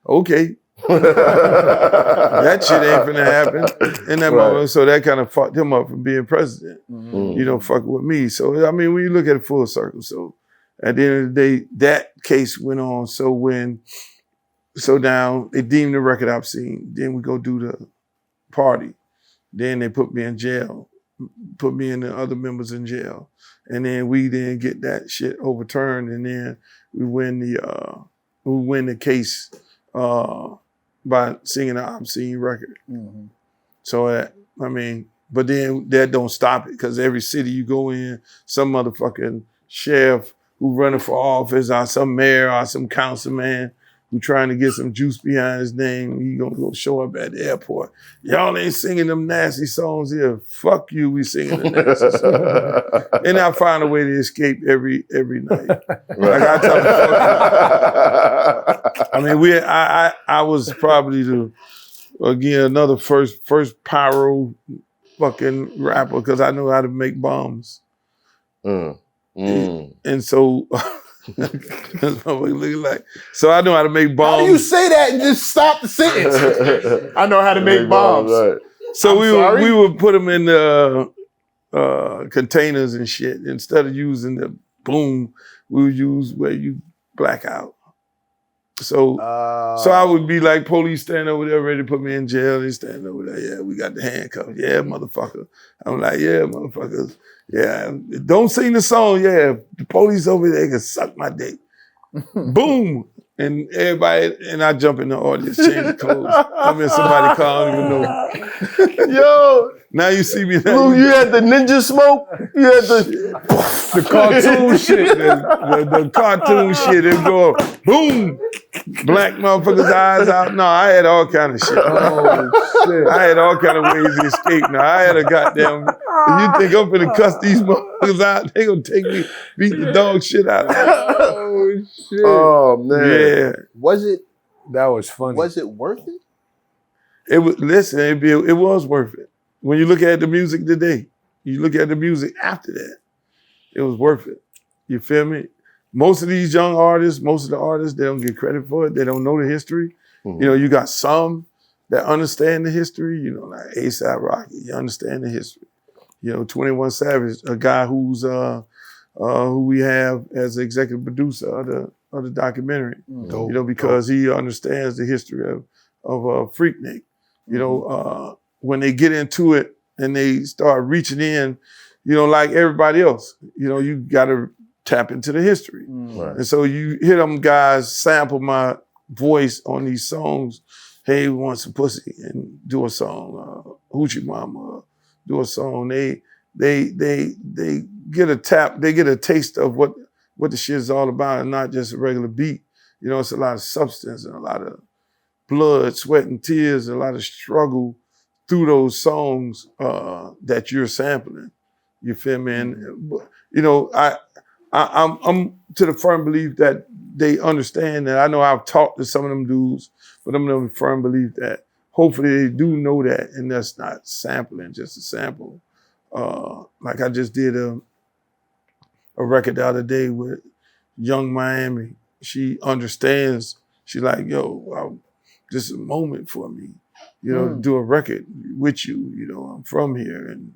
okay. That shit ain't finna happen. And that moment, so that kind of fucked him up from being president. You know, fucking with me. So I mean, when you look at it full circle, so at the end of the day, that case went on. So now they deemed the record obscene. Then we go do the party. Then they put me in jail, put me and the other members in jail. And then we didn't get that shit overturned. And then we win the case by singing an obscene record. So, I mean, but then that don't stop it, because every city you go in, some motherfucking sheriff who running for office or some mayor or some councilman who trying to get some juice behind his name, he gonna go show up at the airport. Y'all ain't singing them nasty songs here. Fuck you, we singing the nasty songs. And I find a way to escape every night. Like I tell them, I mean, I was probably another first pyro fucking rapper, because I know how to make bombs. And so so I know how to make bombs. How do you say that and just stop the sentence? I know how to make bombs. Right. So we would put them in the containers and shit. Instead of using the boom, we would use where you black out. So I would be like, police stand over there ready to put me in jail. They stand over there. Yeah, we got the handcuffs. Yeah, motherfucker. I'm like, yeah, motherfuckers. Yeah, don't sing the song. Yeah, the police over there can suck my dick. Boom. And everybody, and I jump in the audience, change the clothes. I mean, somebody call, I don't even know. Yo. Now you see me. Now You had the ninja smoke. You had the cartoon shit. The cartoon shit. It go boom. Black motherfuckers' eyes out. No, I had all kind of shit. Oh, shit. I had all kind of ways to escape. Now, I had a goddamn, if you think I'm finna cuss these motherfuckers out, they gonna take me, beat the dog shit out of me. Oh, shit. Oh, man. Yeah. That was funny. Was it worth it? It was, listen, it was worth it. When you look at the music today, you look at the music after that, it was worth it. You feel me? Most of these young artists, most of the artists, they don't get credit for it. They don't know the history. You know, you got some that understand the history, you know, like A$AP Rocky, you understand the history. You know, 21 Savage, a guy who's who we have as the executive producer of the documentary. You know, because he understands the history of Freaknik. You know, when they get into it and they start reaching in, you know, like everybody else, you know, you gotta tap into the history. And so you hear them guys sample my voice on these songs. Hey, we want some pussy, and do a song. Hoochie Mama, do a song. They get a tap, they get a taste of what the shit is all about, and not just a regular beat. You know, it's a lot of substance and a lot of blood, sweat, and tears, and a lot of struggle through those songs that you're sampling. You feel me? And you know, I'm to the firm belief that they understand that. I know I've talked to some of them dudes, but I'm in the firm belief that hopefully they do know that, and that's not sampling, just a sample. Like I just did a record the other day with Young Miami. She understands. She's like, yo, this is a moment for me, you know, to do a record with you. You know, I'm from here and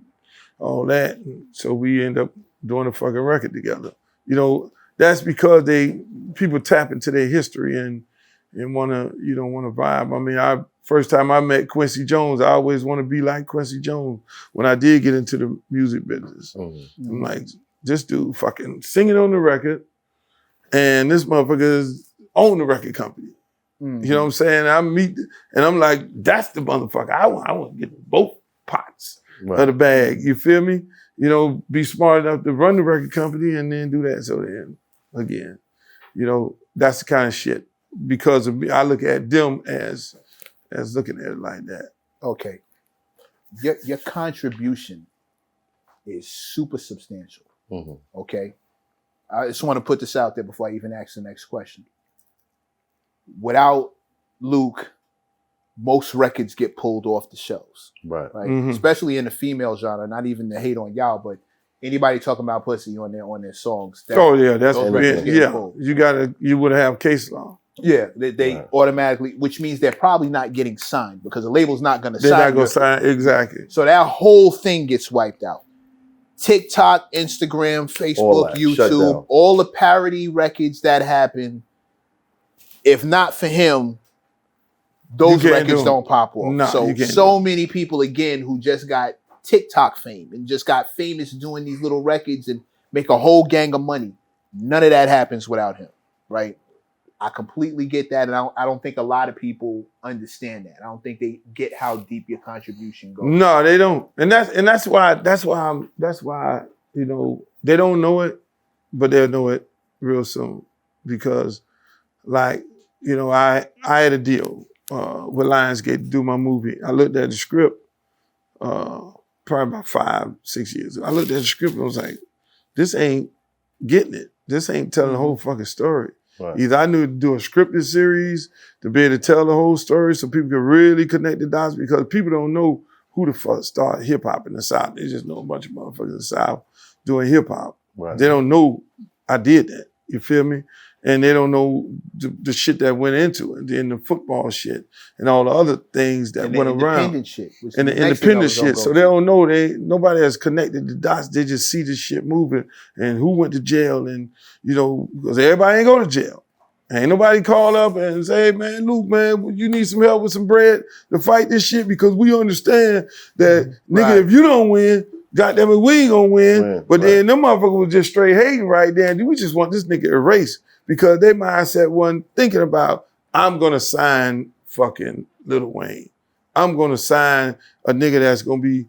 all that. And so we end up doing a fucking record together. You know, that's because people tap into their history and you don't want to vibe. I mean, first time I met Quincy Jones, I always want to be like Quincy Jones. When I did get into the music business, I'm like, this dude fucking singing on the record, and this motherfucker is on the record company. You know what I'm saying? And I'm like, that's the motherfucker. I want to get both pots of the bag. You feel me? You know, be smart enough to run the record company and then do that. So then, again, you know, that's the kind of shit. Because of me, I look at them as looking at it like that. Okay. Your contribution is super substantial. Okay. I just want to put this out there before I even ask the next question. Without Luke, most records get pulled off the shelves. Right. Especially in the female genre, not even to hate on y'all, but anybody talking about pussy on their songs. That's you would have case law. Yeah, they automatically, which means they're probably not getting signed because the label's not going to sign. They're not going to sign, exactly. So that whole thing gets wiped out. TikTok, Instagram, Facebook, YouTube, all the parody records that happen, if not for him, those records don't pop off. No, so many people, again, who just got TikTok fame and just got famous doing these little records and make a whole gang of money. None of that happens without him, right? I completely get that, and I don't think a lot of people understand that. I don't think they get how deep your contribution goes. No, they don't, and that's why you know they don't know it, but they'll know it real soon because, like, you know, I had a deal with Lionsgate to do my movie. I looked at the script probably about 5-6 years ago. I looked at the script and I was like, this ain't getting it. This ain't telling the whole fucking story. Right. Either I knew to do a scripted series to be able to tell the whole story so people could really connect the dots because people don't know who the fuck started hip hop in the South. They just know a bunch of motherfuckers in the South doing hip hop. Right. They don't know I did that. You feel me? And they don't know the shit that went into it, and the football shit, and all the other things that went around. And the independent shit. So they don't know. Nobody has connected the dots. They just see the shit moving and who went to jail, and you know, because everybody ain't go to jail. Ain't nobody call up and say, hey, man, Luke, man, you need some help with some bread to fight this shit because we understand that, nigga, if you don't win, goddamn it, we ain't gonna win. But then them motherfuckers was just straight hating right there. We just want this nigga erased. Because their mindset wasn't thinking about, I'm gonna sign fucking Lil Wayne. I'm gonna sign a nigga that's gonna be,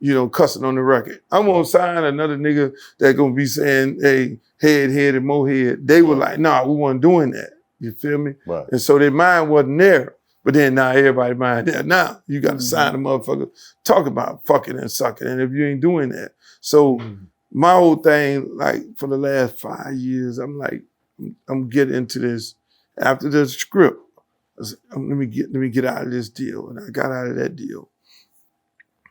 you know, cussing on the record. I'm gonna sign another nigga that's gonna be saying, hey, head and mohead. They were like, nah, we weren't doing that. You feel me? Right. And so their mind wasn't there. But then now everybody's mind there. Now you gotta sign a motherfucker, talk about fucking and sucking. And if you ain't doing that. So my whole thing, like for the last 5 years, I'm like, I'm getting into this after the script. Let me get out of this deal, and I got out of that deal.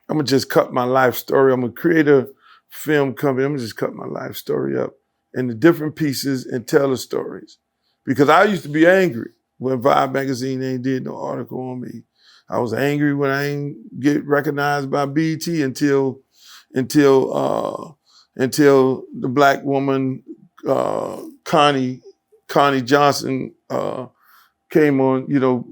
I'm gonna just cut my life story. I'm gonna create a film company. I'm gonna just cut my life story up into different pieces and tell the stories. Because I used to be angry when Vibe magazine ain't did no article on me. I was angry when I ain't get recognized by BET until the black woman. Connie Johnson came on, you know,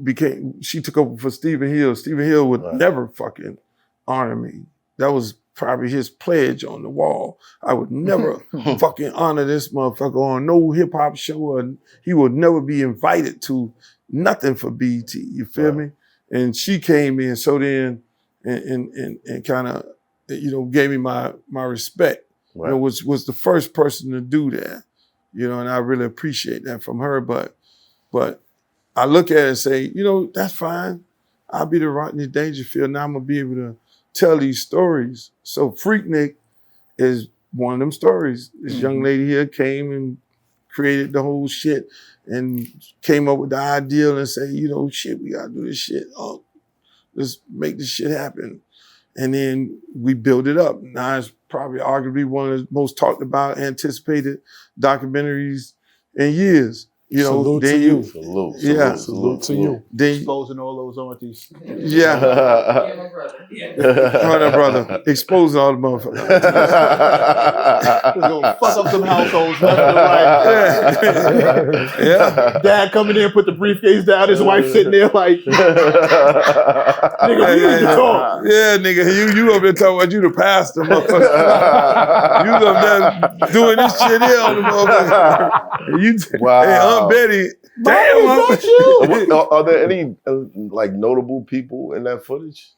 she took over for Stephen Hill. Stephen Hill would never fucking honor me. That was probably his pledge on the wall. I would never fucking honor this motherfucker on no hip hop show, or he would never be invited to nothing for BET. You feel me? And she came in, so then, and kind of, you know, gave me my respect. Right. You know, was the first person to do that, you know, and I really appreciate that from her. But I look at it and say, you know, that's fine. I'll be the Rodney Dangerfield. Now I'm gonna be able to tell these stories. So FREAKNIK is one of them stories. This young lady here came and created the whole shit and came up with the ideal and say, you know, shit, we gotta do this shit. Oh, let's make this shit happen. And then we build it up. Now it's probably arguably one of the most talked about, anticipated documentaries in years. You know, Salute then to you, you. Salute. Yeah. Salute to you. then Exposing all those aunties. yeah, Yeah, my brother. Yeah. hold on, brother, exposing all the motherfuckers. It's gonna fuck up some households left and right. Yeah. Dad coming in, put the briefcase down, his wife sitting there like, nigga, we need to talk. Yeah, nigga, you up there talking about you the pastor, motherfucker. You up there doing this shit here on the motherfucker. You, Wow. Hey, Aunt Betty, damn, Mommy, Aunt is that you? Are there any like notable people in that footage?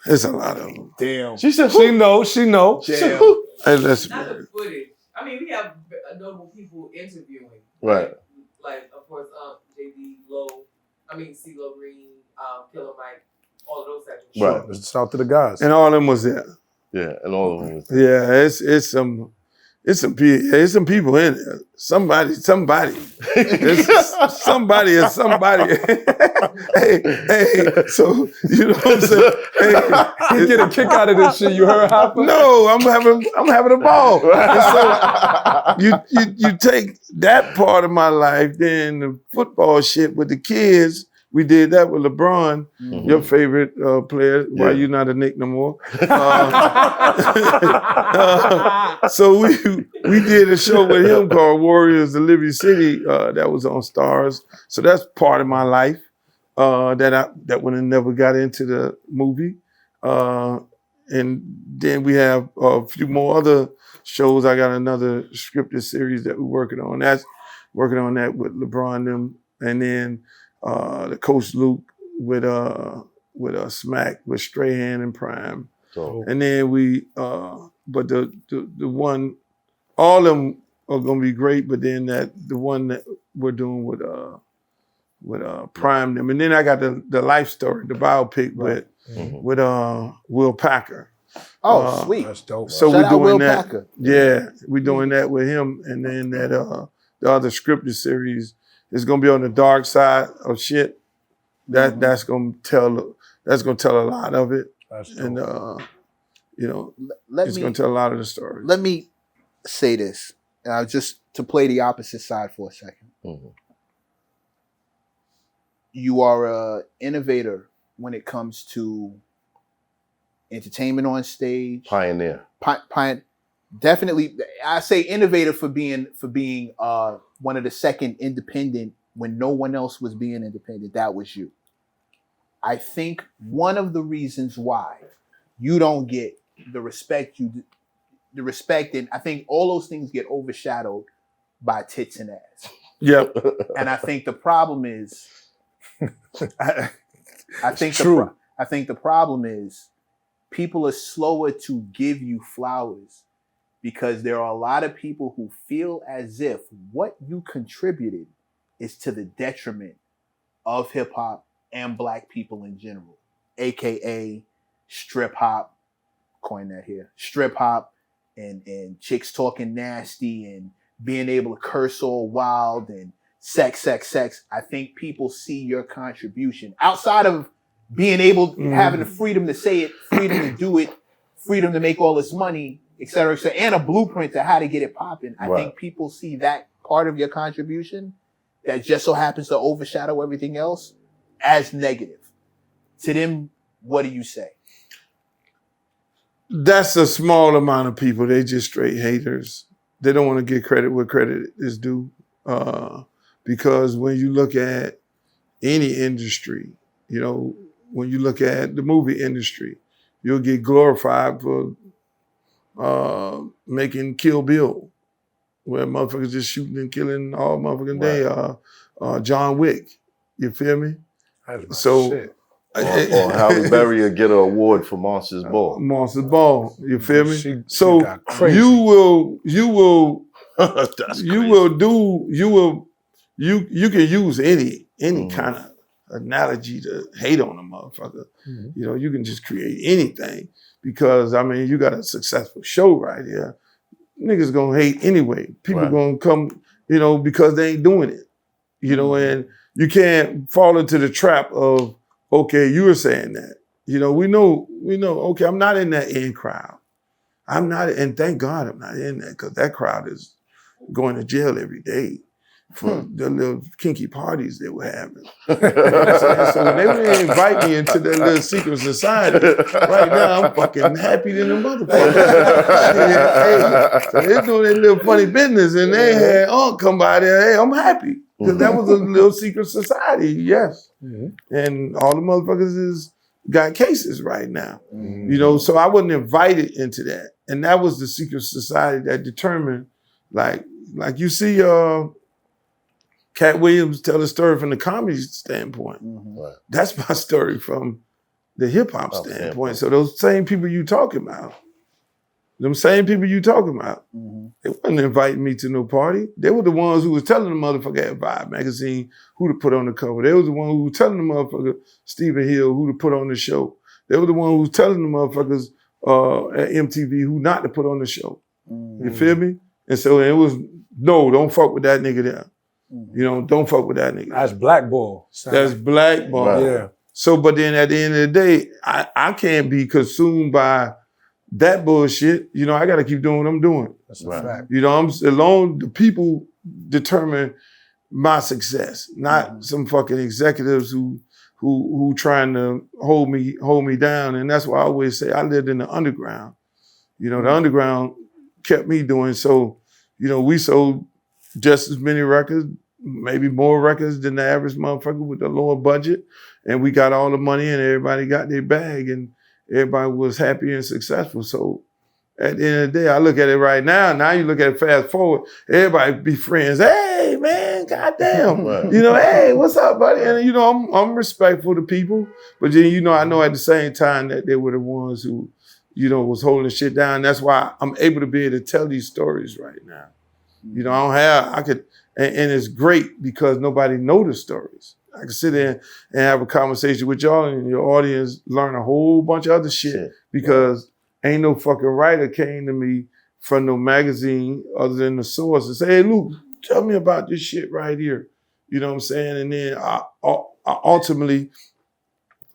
There's a lot of them. Damn. She said, She know. She know. Damn. Hey, let's, Not the footage. I mean, we have notable people interviewing. Right. Like, of course, JD Low, CeeLo Green, Killer Mike, all of those types of Right. shit. Let's talk to the guys. and all of them was there. Yeah, and all of them. Yeah, it's some people in there. Somebody. It's somebody is somebody. hey, so you know what I'm saying? Hey, You get a kick out of this shit. You heard Hoffa? no, I'm having a ball. And so you take that part of my life, then the football shit with the kids. We did that with LeBron, your favorite player. Why you not a Knick no more? So we did a show with him called Warriors of Liberty City that was on Stars. So that's part of my life that would have never got into the movie. And then we have a few more other shows. I got another scripted series that we're working on. That's working on that with LeBron and them, and then the Coach Luke with Smack with Strahan and Prime. So, And then but the one, all of them are gonna be great. But then the one that we're doing with Prime them, and then I got the life story, the biopic with Will Packer. Oh, sweet. That's dope. So Shout we're out doing Will that. Packer. Yeah, we're doing that with him, and then that the other scripted series is gonna be on the dark side of shit. That's gonna tell a lot of it, That's and dope. it's gonna tell a lot of the stories. Let me say this, just to play the opposite side for a second. You are an innovator when it comes to entertainment on stage. pioneer. Definitely, I say innovator for being one of the second independent when no one else was being independent. That was you. I think one of the reasons why you don't get the respect and I think all those things get overshadowed by tits and ass. Yep. And I think the problem is, I think the problem is people are slower to give you flowers because there are a lot of people who feel as if what you contributed is to the detriment of hip hop and black people in general, AKA strip hop, coin that here, strip hop and chicks talking nasty and being able to curse all wild and sex. I think people see your contribution outside of being able, having the freedom to say it, freedom to do it, freedom to make all this money, et cetera, and a blueprint to how to get it popping. I think people see that part of your contribution that just so happens to overshadow everything else as negative. To them, what do you say? That's a small amount of people. They just straight haters. They don't want to get credit where credit is due. Because when you look at any industry, when you look at the movie industry, you'll get glorified for making Kill Bill, where motherfuckers just shooting and killing all motherfucking day. John Wick, you feel me? So, shit. Or Halle Berry will get an award for Monsters Ball. Monsters Ball, you feel me? She So got crazy. you will That's you can use any kind of analogy to hate on a motherfucker. You can just create anything because you got a successful show right here. Niggas gonna hate anyway. People gonna come, because they ain't doing it. And you can't fall into the trap of, okay, you were saying that. We know, okay, I'm not in that in crowd. I'm not, and thank God I'm not in that because that crowd is going to jail every day. for the little kinky parties they were having. You know what I'm saying? So when they would invite me into their little secret society, right now I'm fucking happy than a motherfucker. So they're doing their little funny business, and they had come by there. Hey, I'm happy because that was a little secret society. Yes, and all the motherfuckers got cases right now. You know, so I wasn't invited into that, and that was the secret society that determined, like you see. Cat Williams tell a story from the comedy standpoint. Right. That's my story from the hip hop standpoint. So those same people you talking about, they wasn't inviting me to no party. They were the ones who was telling the motherfucker at Vibe magazine who to put on the cover. They was the one who was telling the motherfucker Stephen Hill who to put on the show. They were the one who was telling the motherfuckers at MTV who not to put on the show. You feel me? And so it was, no, don't fuck with that nigga there. You know, don't fuck with that nigga. That's blackball. That's blackball. Right. Yeah. So, but then at the end of the day, I can't be consumed by that bullshit. You know, I got to keep doing what I'm doing. That's a fact. You know, alone the people determine my success, not some fucking executives who trying to hold me down. And that's why I always say I lived in the underground. You know, the underground kept me doing so. You know, we sold just as many records, maybe more records than the average motherfucker with a lower budget. And we got all the money and everybody got their bag and everybody was happy and successful. So at the end of the day, I look at it right now. Now you look at it fast forward, everybody be friends. Hey man, goddamn. You know, hey, what's up, buddy? And you know, I'm respectful to people. But then, you know, I know at the same time that they were the ones who, you know, was holding shit down. That's why I'm able to be able to tell these stories right now. You know, and it's great because nobody know the stories. I can sit there and have a conversation with y'all and your audience learn a whole bunch of other shit because ain't no fucking writer came to me from no magazine other than The Source and say, hey, Luke, tell me about this shit right here. You know what I'm saying? And then ultimately,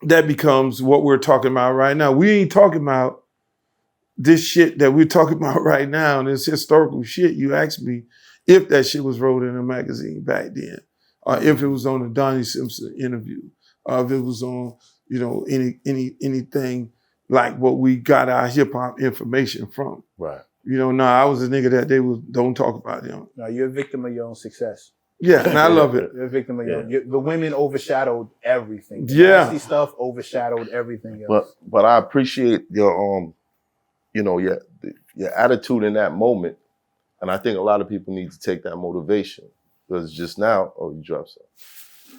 that becomes what we're talking about right now. We ain't talking about this shit that we're talking about right now, this historical shit. You asked me if that shit was wrote in a magazine back then, or if it was on a Donnie Simpson interview, or if it was on, you know, anything like what we got our hip hop information from. Right. You know, I was a nigga that they don't talk about him. No, you're a victim of your own success. Yeah, and I love it. You're a victim of your own. The women overshadowed everything. The nasty stuff overshadowed everything else. But I appreciate your you know, your attitude in that moment. And I think a lot of people need to take that motivation. Because just now, you dropped something.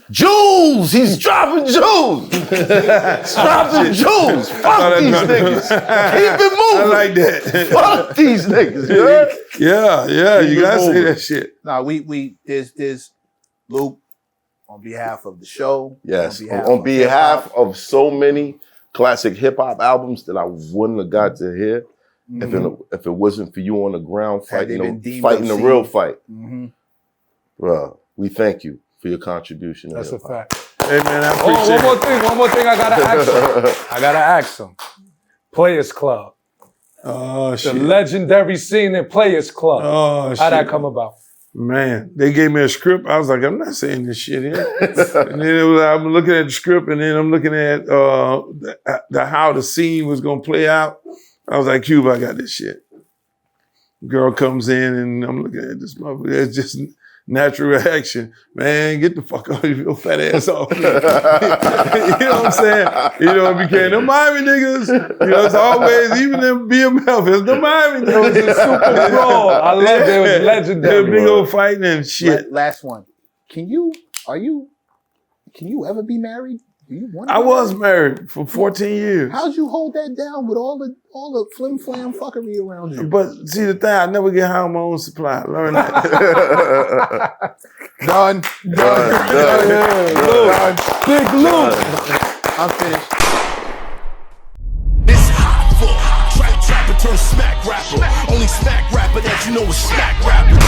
Jewels! He's dropping jewels! He's dropping jewels! Fuck these niggas! Keep it moving! I like that. Fuck these niggas, you heard? Yeah, you gotta say that shit. Nah, there's Luke, on behalf of the show. Yes, on behalf of so many classic hip hop albums that I wouldn't have got to hear if it wasn't for you on the ground fighting the real fight. Bro, we thank you for your contribution. That's a fact. Hey man, I appreciate one more thing I gotta ask him. Players Club. Oh shit. The legendary scene in Players Club. Oh shit. How'd that come about? Man, they gave me a script. I was like, I'm not saying this shit here. And then I'm looking at the script, and then I'm looking at how the scene was gonna play out. I was like, Cuba, I got this shit. Girl comes in, and I'm looking at this motherfucker. It's just natural reaction. Man, get the fuck out of your fat ass off. You know what I'm saying? You know, it became the Miami niggas. You know, it's always, even in BMF, it's the Miami niggas. It was a super brawl. I love it. It was legendary. Big old fighting and shit. Last one. Can you ever be married? Do you want to I was married for 14 years. How'd you hold that down with all the flim flam fuckery around you? But see the thing, I never get high on my own supply. Learn that. Done. Big Luke. I'm finished. It's Hoffa, trapper turn smack rapper. Only smack rapper that you know is smack rapper.